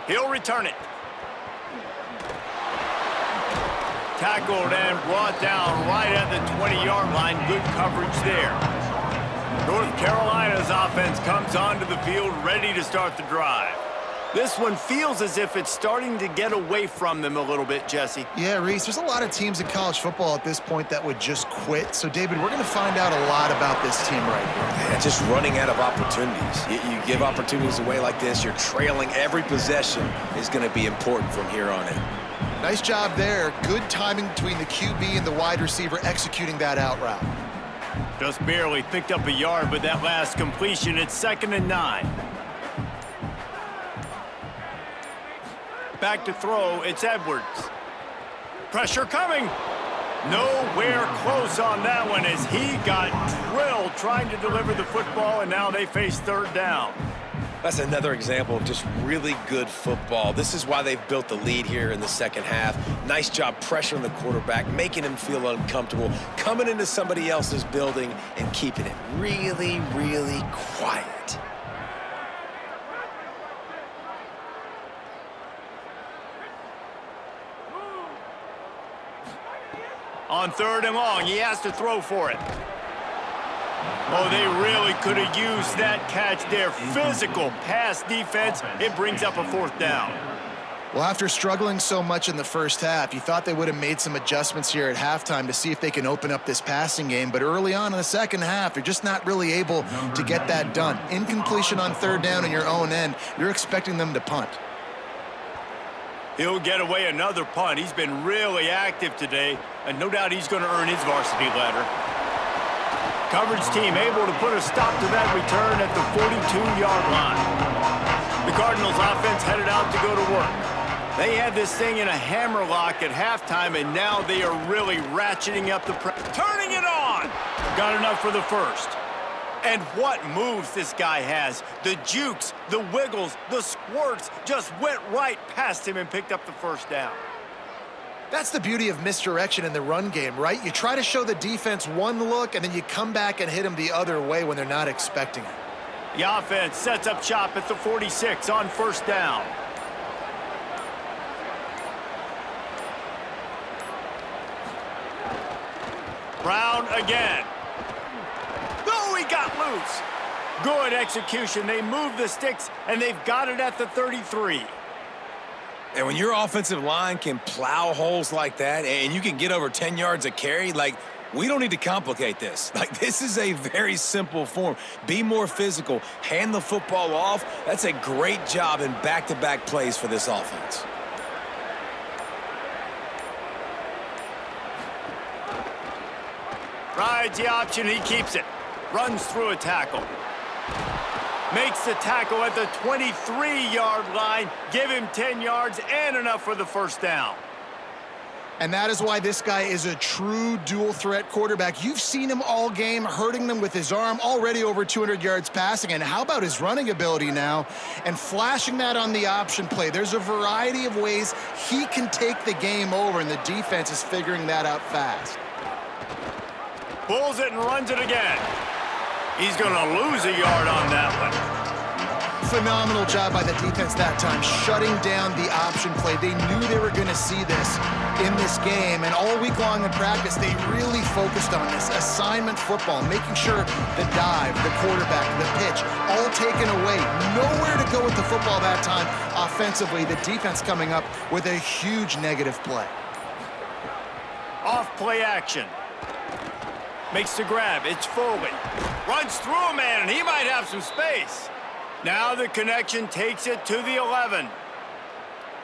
He'll return it. Tackled and brought down right at the 20-yard line. Good coverage there. North Carolina's offense comes onto the field ready to start the drive. This one feels as if it's starting to get away from them a little bit, Jesse. Yeah, Reese, there's a lot of teams in college football at this point that would just quit. So, David, we're going to find out a lot about this team right here. Yeah, just running out of opportunities. You give opportunities away like this, you're trailing. Every possession is going to be important from here on in. Nice job there. Good timing between the QB and the wide receiver executing that out route. Just barely picked up a yard with that last completion. It's 2nd and 9. Back to throw, it's Edwards. Pressure coming. Nowhere close on that one as he got drilled trying to deliver the football, and now they face 3rd down. That's another example of just really good football. This is why they've built the lead here in the second half. Nice job pressuring the quarterback, making him feel uncomfortable, coming into somebody else's building and keeping it really, really quiet. On 3rd and long, he has to throw for it. Oh, they really could have used that catch there. Physical pass defense. It brings up a 4th down. Well, after struggling so much in the first half, you thought they would have made some adjustments here at halftime to see if they can open up this passing game. But early on in the second half, they're just not really able to get that done. Incompletion on 3rd down in your own end. You're expecting them to punt. He'll get away another punt. He's been really active today, and no doubt he's going to earn his varsity letter. Coverage team able to put a stop to that return at the 42-yard line. The Cardinals offense headed out to go to work. They had this thing in a hammerlock at halftime, and now they are really ratcheting up the pressure. Turning it on! Got enough for the first. And what moves this guy has. The jukes, the wiggles, the squirts just went right past him and picked up the 1st down. That's the beauty of misdirection in the run game, right? You try to show the defense one look, and then you come back and hit them the other way when they're not expecting it. The offense sets up shop at the 46 on 1st down. Brown again. Oh, he got loose. Good execution. They move the sticks, and they've got it at the 33. And when your offensive line can plow holes like that and you can get over 10 yards a carry, like, we don't need to complicate this. Like, this is a very simple form. Be more physical. Hand the football off. That's a great job in back-to-back plays for this offense. Rides the option. He keeps it. Runs through a tackle. Makes the tackle at the 23-yard line. Give him 10 yards and enough for the 1st down. And that is why this guy is a true dual-threat quarterback. You've seen him all game, hurting them with his arm, already over 200 yards passing. And how about his running ability now? And flashing that on the option play. There's a variety of ways he can take the game over, and the defense is figuring that out fast. Pulls it and runs it again. He's going to lose a yard on that one. Phenomenal job by the defense that time, shutting down the option play. They knew they were going to see this in this game, and all week long in practice, they really focused on this assignment football, making sure the dive, the quarterback, the pitch, all taken away. Nowhere to go with the football that time offensively. The defense coming up with a huge negative play. Off play action. Makes the grab. It's Foley. Runs through a man, and he might have some space. Now the connection takes it to the 11.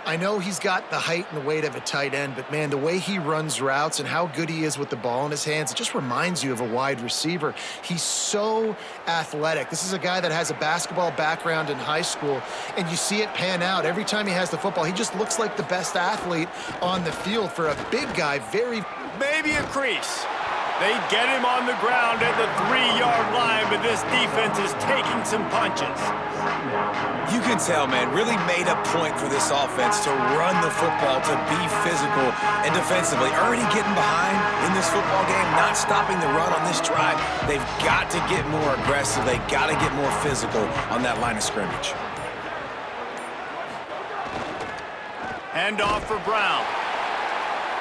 I know he's got the height and the weight of a tight end, but, man, the way he runs routes and how good he is with the ball in his hands, it just reminds you of a wide receiver. He's so athletic. This is a guy that has a basketball background in high school, and you see it pan out. Every time he has the football, he just looks like the best athlete on the field for a big guy. Maybe a crease. They get him on the ground at the 3-yard line, but this defense is taking some punches. You can tell, man, really made a point for this offense to run the football, to be physical and defensively. Already getting behind in this football game, not stopping the run on this drive. They've got to get more aggressive. They've got to get more physical on that line of scrimmage. Handoff for Brown.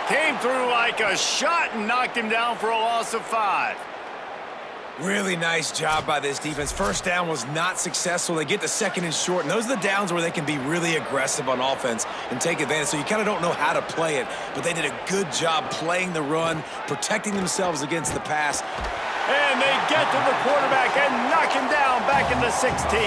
Came through like a shot and knocked him down for a loss of 5. Really nice job by this defense. First down was not successful. They get to second and short, and those are the downs where they can be really aggressive on offense and take advantage. So you kind of don't know how to play it, but they did a good job playing the run, protecting themselves against the pass. And they get to the quarterback and knock him down back in the 16.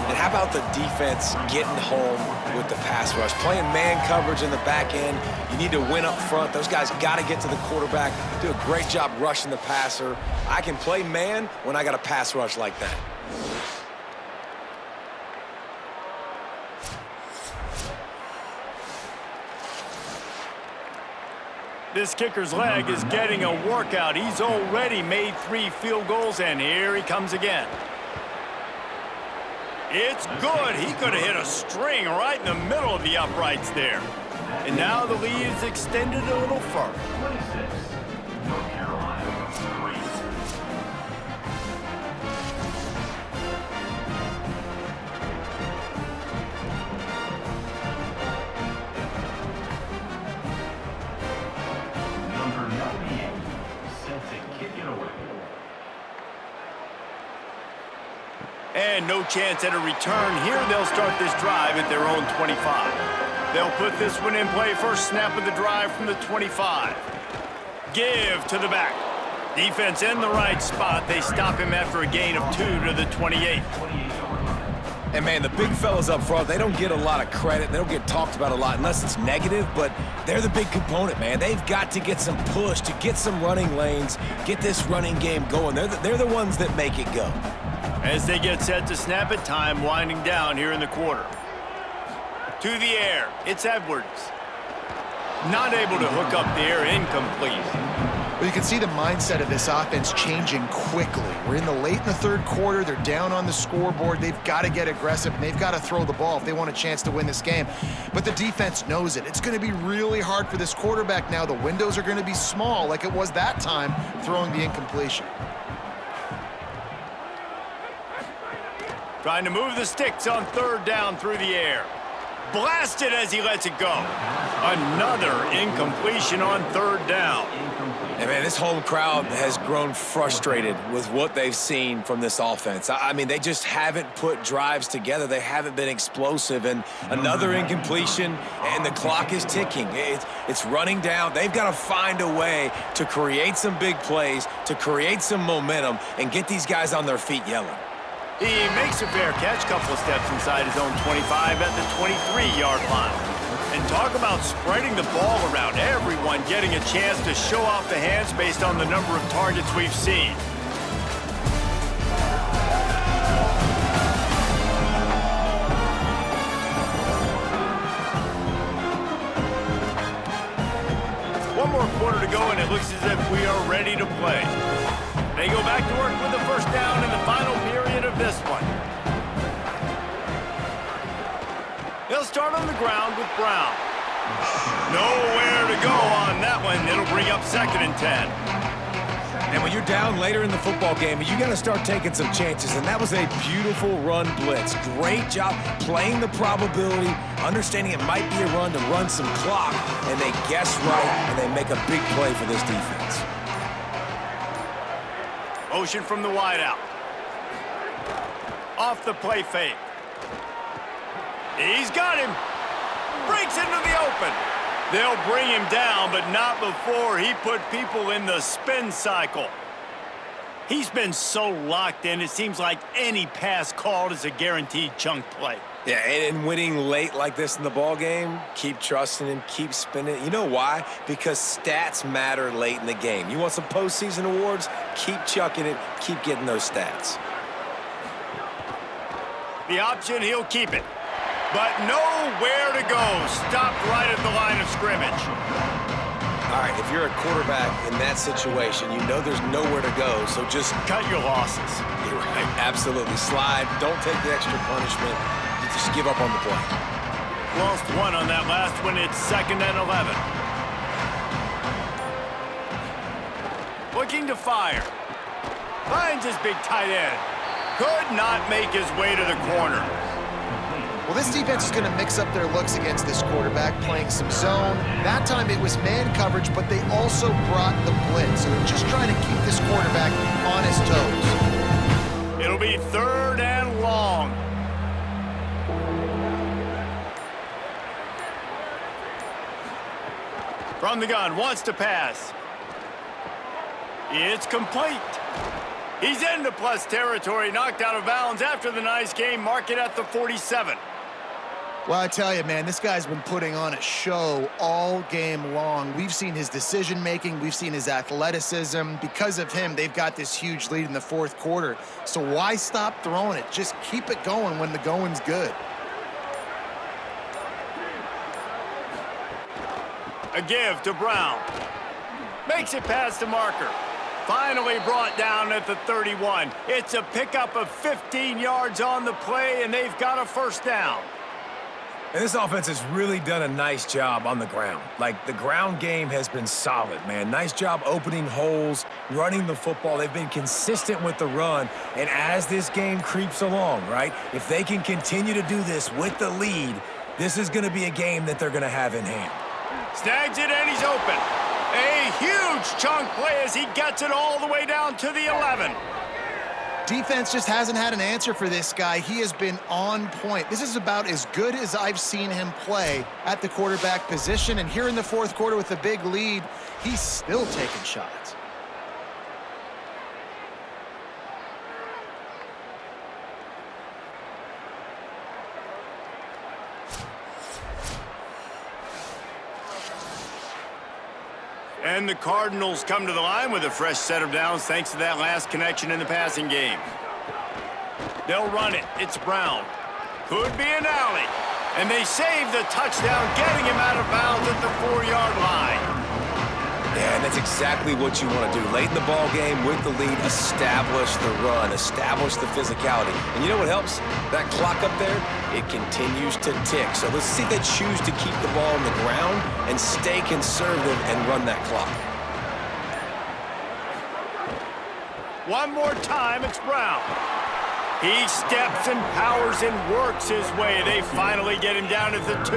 And how about the defense getting home with the pass rush? Playing man coverage in the back end. You need to win up front. Those guys got to get to the quarterback, do a great job rushing the passer. I can play man when I got a pass rush like that. This kicker's leg is getting a workout. He's already made 3 field goals, and here he comes again. It's good. He could have hit a string right in the middle of the uprights there. And now the lead is extended a little further. 26, North Carolina, 3. Number 98, set to kick it away. And no chance at a return here. They'll start this drive at their own 25. They'll put this one in play. First snap of the drive from the 25. Give to the back. Defense in the right spot. They stop him after a gain of 2 to the 28. And, man, the big fellas up front, they don't get a lot of credit. They don't get talked about a lot unless it's negative, but they're the big component, man. They've got to get some push, to get some running lanes, get this running game going. They're the ones that make it go. As they get set to snap it, time winding down here in the quarter. To the air, it's Edwards. Not able to hook up there, incomplete. Well, you can see the mindset of this offense changing quickly. We're in the third quarter. They're down on the scoreboard. They've got to get aggressive, and they've got to throw the ball if they want a chance to win this game. But the defense knows it. It's going to be really hard for this quarterback now. The windows are going to be small like it was that time throwing the incompletion. Trying to move the sticks on third down through the air. Blasted as he lets it go. Another incompletion on third down. And, man, this home crowd has grown frustrated with what they've seen from this offense. I mean, they just haven't put drives together. They haven't been explosive. And another incompletion, and the clock is ticking. It's running down. They've got to find a way to create some big plays, to create some momentum, and get these guys on their feet yelling. He makes a fair catch, couple of steps inside his own 25 at the 23-yard line. And talk about spreading the ball around, everyone getting a chance to show off the hands based on the number of targets we've seen. One more quarter to go, and it looks as if we are ready to play. They go back to work with the first down in the final period of this one. They'll start on the ground with Brown. Nowhere to go on that one. It'll bring up 2nd and 10. And when you're down later in the football game, you got to start taking some chances. And that was a beautiful run blitz. Great job playing the probability, understanding it might be a run to run some clock. And they guess right, and they make a big play for this defense. Motion from the wideout. Off the play fake. He's got him. Breaks into the open. They'll bring him down, but not before he put people in the spin cycle. He's been so locked in, it seems like any pass called is a guaranteed chunk play. Yeah, and winning late like this in the ball game, keep trusting him, keep spinning. You know why? Because stats matter late in the game. You want some postseason awards? Keep chucking it, keep getting those stats. The option, he'll keep it. But nowhere to go. Stopped right at the line of scrimmage. All right, if you're a quarterback in that situation, you know there's nowhere to go, so just cut your losses. You're right, absolutely. Slide, don't take the extra punishment. You just give up on the play. Lost one on that last one. It's 2nd and 11. Looking to fire. Finds his big tight end. Could not make his way to the corner. Well, this defense is going to mix up their looks against this quarterback, playing some zone. That time it was man coverage, but they also brought the blitz. So they're just trying to keep this quarterback on his toes. It'll be 3rd and long. From the gun, wants to pass. It's complete. He's into plus territory, knocked out of bounds after the nice game. Mark it at the 47. Well, I tell you, man, this guy's been putting on a show all game long. We've seen his decision-making. We've seen his athleticism. Because of him, they've got this huge lead in the 4th quarter. So why stop throwing it? Just keep it going when the going's good. A give to Brown. Makes it past the marker. Finally brought down at the 31. It's a pickup of 15 yards on the play, and they've got a 1st down. And this offense has really done a nice job on the ground. Like, the ground game has been solid, man. Nice job opening holes, running the football. They've been consistent with the run. And as this game creeps along, right, if they can continue to do this with the lead, this is going to be a game that they're going to have in hand. Snags it, and he's open. A huge chunk play as he gets it all the way down to the 11. Defense just hasn't had an answer for this guy. He has been on point. This is about as good as I've seen him play at the quarterback position. And here in the 4th quarter with a big lead, he's still taking shots. And the Cardinals come to the line with a fresh set of downs thanks to that last connection in the passing game. They'll run it. It's Brown. Could be an alley. And they save the touchdown, getting him out of bounds at the 4-yard line. Yeah, and that's exactly what you want to do. Late in the ball game with the lead, establish the run, establish the physicality. And you know what helps? That clock up there, it continues to tick. So let's see if they choose to keep the ball on the ground and stay conservative and run that clock. One more time, it's Brown. He steps and powers and works his way. They finally get him down at the 2.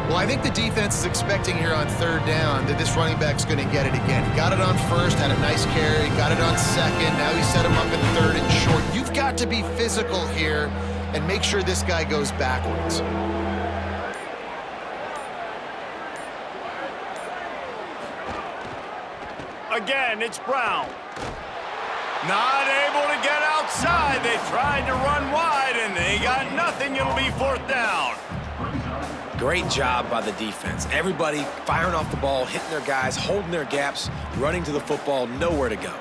Well, I think the defense is expecting here on 3rd down that this running back's going to get it again. He got it on 1st, had a nice carry, got it on 2nd. Now he set him up in 3rd and short. You've got to be physical here and make sure this guy goes backwards. Again, it's Brown. Not able to get outside. They tried to run wide, and they got nothing. It'll be 4th down. Great job by the defense. Everybody firing off the ball, hitting their guys, holding their gaps, running to the football, nowhere to go.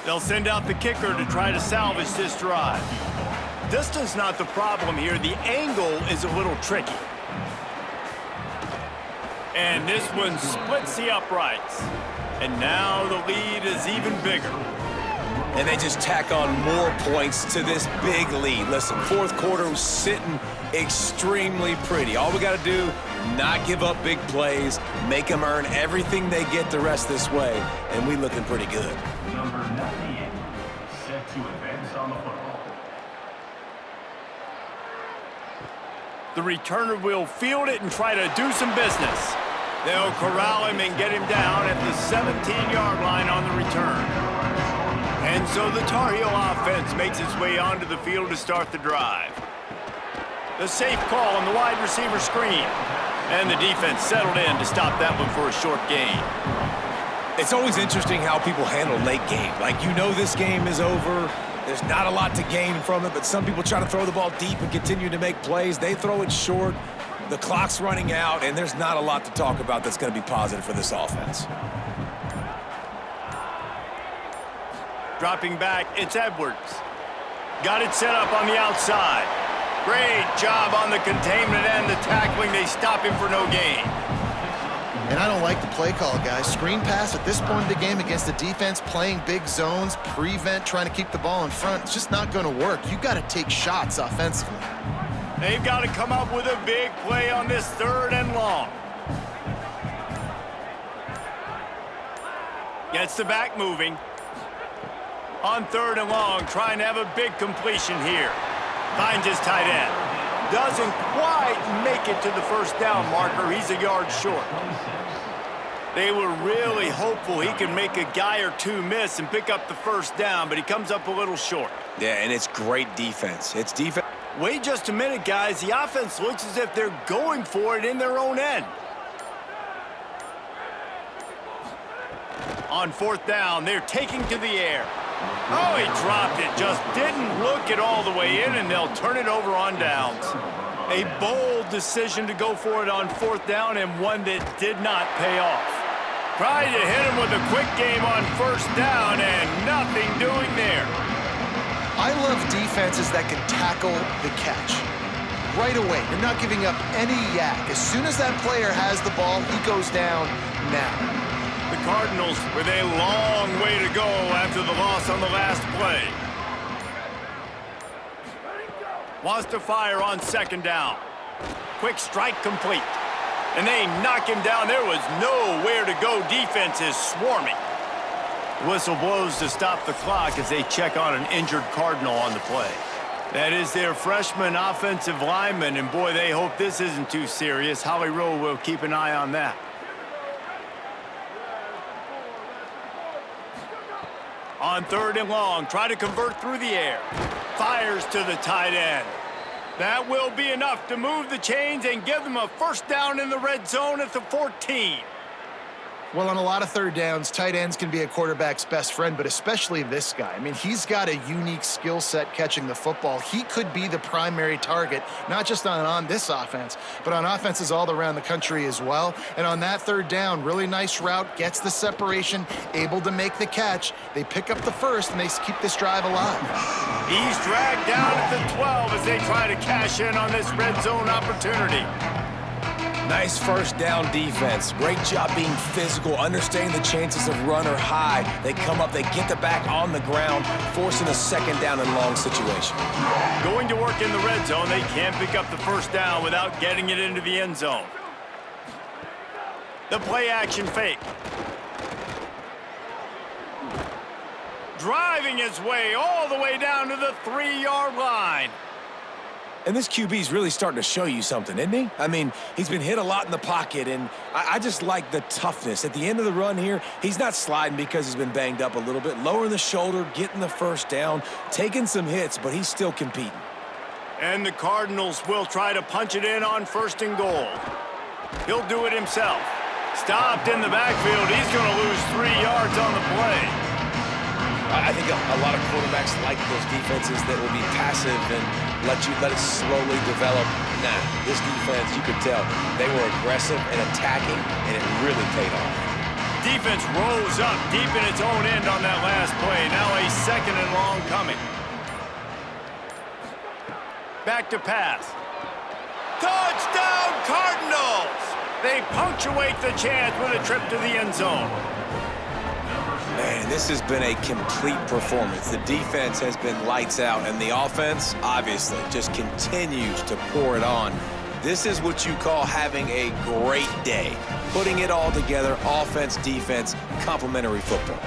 They'll send out the kicker to try to salvage this drive. Distance not the problem here. The angle is a little tricky. And this one splits the uprights. And now the lead is even bigger. And they just tack on more points to this big lead. Listen, 4th quarter was sitting extremely pretty. All we got to do, not give up big plays, make them earn everything they get the rest this way, and we looking pretty good. Number 98, set to advance on the football. The returner will field it and try to do some business. They'll corral him and get him down at the 17-yard line on the return. And so the Tar Heel offense makes its way onto the field to start the drive. The safe call on the wide receiver screen. And the defense settled in to stop that one for a short gain. It's always interesting how people handle late game. Like, you know this game is over. There's not a lot to gain from it, but some people try to throw the ball deep and continue to make plays. They throw it short. The clock's running out, and there's not a lot to talk about that's going to be positive for this offense. Dropping back, it's Edwards. Got it set up on the outside. Great job on the containment and the tackling. They stop him for no gain. And I don't like the play call, guys. Screen pass at this point in the game against the defense, playing big zones, prevent, trying to keep the ball in front. It's just not going to work. You've got to take shots offensively. They've got to come up with a big play on this 3rd and long. Gets the back moving. On 3rd and long, trying to have a big completion here. Finds his tight end. Doesn't quite make it to the first down marker. He's a yard short. They were really hopeful he could make a guy or two miss and pick up the first down, but he comes up a little short. Yeah, and it's great defense. It's defense. Wait just a minute, guys. The offense looks as if they're going for it in their own end. On fourth down, they're taking to the air. Oh, he dropped it. Just didn't look it all the way in, and they'll turn it over on downs. A bold decision to go for it on fourth down, and one that did not pay off. Tried to hit him with a quick game on first down, and nothing doing there. I love defenses that can tackle the catch. Right away, you're not giving up any yak. As soon as that player has the ball, he goes down now. The Cardinals with a long way to go after the loss on the last play. Wants to fire on second down. Quick strike complete. And they knock him down. There was nowhere to go. Defense is swarming. Whistle blows to stop the clock as they check on an injured Cardinal on the play. That is their freshman offensive lineman, and boy, they hope this isn't too serious. Howie Rowe will keep an eye on that. On third and long, try to convert through the air. Fires to the tight end. That will be enough to move the chains and give them a first down in the red zone at the 14. Well, on a lot of third downs, tight ends can be a quarterback's best friend, but especially this guy. I mean, he's got a unique skill set catching the football. He could be the primary target, not just on this offense, but on offenses all around the country as well. And on that third down, really nice route, gets the separation, able to make the catch. They pick up the first, and they keep this drive alive. He's dragged down at the 12 as they try to cash in on this red zone opportunity. Nice first down defense. Great job being physical, understanding the chances of run are high. They come up, they get the back on the ground, forcing a second down and long situation. Going to work in the red zone, they can't pick up the first down without getting it into the end zone. The play action fake. Driving his way all the way down to the 3-yard line. And this QB's really starting to show you something, isn't he? I mean, he's been hit a lot in the pocket, and I just like the toughness. At the end of the run here, he's not sliding because he's been banged up a little bit. Lowering the shoulder, getting the first down, taking some hits, but he's still competing. And the Cardinals will try to punch it in on first and goal. He'll do it himself. Stopped in the backfield. He's going to lose 3 yards on the play. I think a lot of quarterbacks like those defenses that will be passive and let it slowly develop. Nah, this defense, you could tell, they were aggressive and attacking, and it really paid off. Defense rose up deep in its own end on that last play. Now a second and long coming. Back to pass. Touchdown, Cardinals! They punctuate the chance with a trip to the end zone. Man, this has been a complete performance. The defense has been lights out, and the offense, obviously, just continues to pour it on. This is what you call having a great day. Putting it all together, offense, defense, complementary football.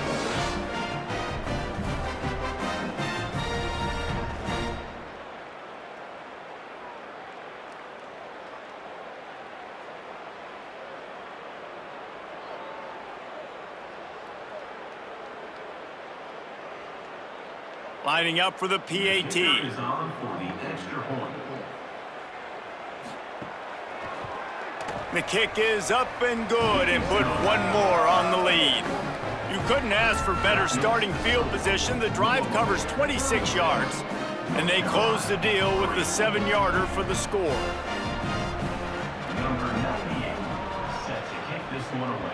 Lining up for the PAT. Is on for the extra point. The kick is up and good and put one more on the lead. You couldn't ask for better starting field position. The drive covers 26 yards, and they close the deal with the 7-yarder for the score. Number 98 set to kick this one away.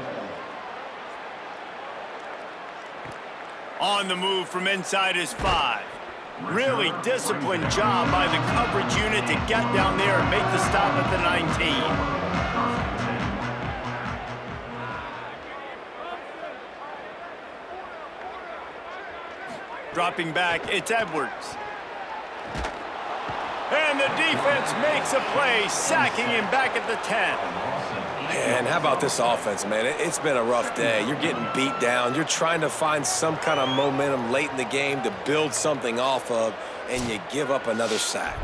On the move from inside his 5. Really disciplined job by the coverage unit to get down there and make the stop at the 19. Dropping back, it's Edwards. And the defense makes a play, sacking him back at the 10. And how about this offense, man? It's been a rough day. You're getting beat down. You're trying to find some kind of momentum late in the game to build something off of, and you give up another sack.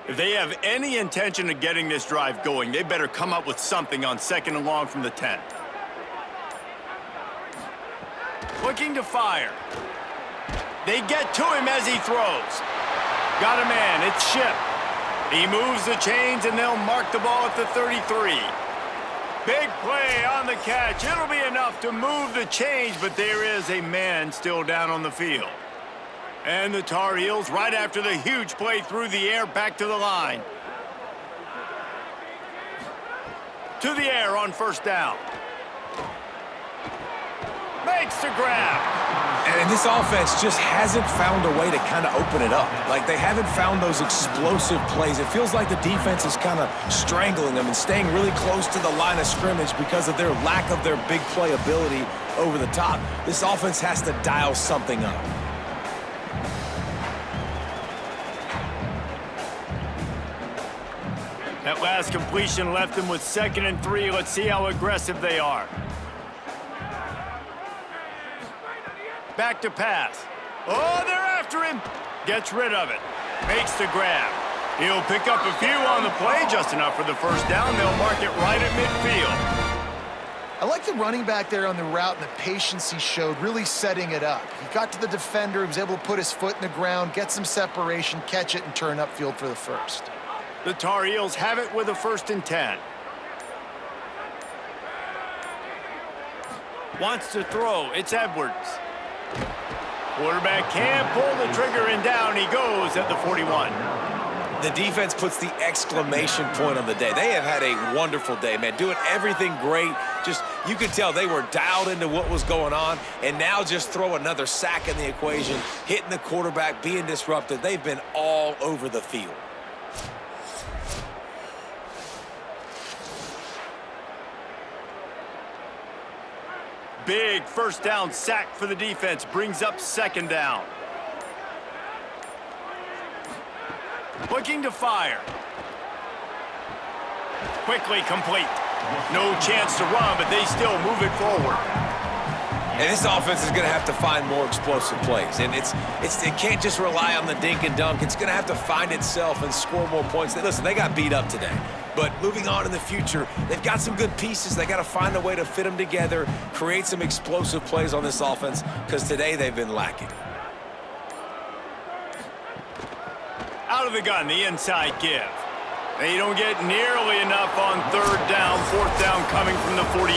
If they have any intention of getting this drive going, they better come up with something on 2nd and long from the 10. Looking to fire. They get to him as he throws. Got a man, it's Ship. He moves the chains and they'll mark the ball at the 33. Big play on the catch. It'll be enough to move the chains, but there is a man still down on the field. And the Tar Heels, right after the huge play through the air, back to the line. To the air on 1st down. Makes the grab. And this offense just hasn't found a way to kind of open it up. Like, they haven't found those explosive plays. It feels like the defense is kind of strangling them and staying really close to the line of scrimmage because of their lack of their big play ability over the top. This offense has to dial something up. That last completion left them with 2nd and 3. Let's see how aggressive they are. Back to pass. Oh, they're after him. Gets rid of it. Makes the grab. He'll pick up a few on the play, just enough for the 1st down. They'll mark it right at midfield. I like the running back there on the route and the patience he showed, really setting it up. He got to the defender, he was able to put his foot in the ground, get some separation, catch it, and turn upfield for the 1st. The Tar Heels have it with a 1st and 10. Wants to throw. It's Edwards. Quarterback can't pull the trigger, and down he goes at the 41. The defense puts the exclamation point on the day. They have had a wonderful day, man, doing everything great. Just, you could tell they were dialed into what was going on, and now just throw another sack in the equation, hitting the quarterback, being disrupted. They've been all over the field. Big 1st down sack for the defense, brings up 2nd down. Looking to fire. Quickly complete. No chance to run, but they still move it forward. And this offense is going to have to find more explosive plays. And it can't just rely on the dink and dunk. It's going to have to find itself and score more points. Listen, they got beat up today. But moving on in the future, they've got some good pieces. They got to find a way to fit them together, create some explosive plays on this offense, because today they've been lacking. Out of the gun, the inside give. They don't get nearly enough on 3rd down, 4th down coming from the 48.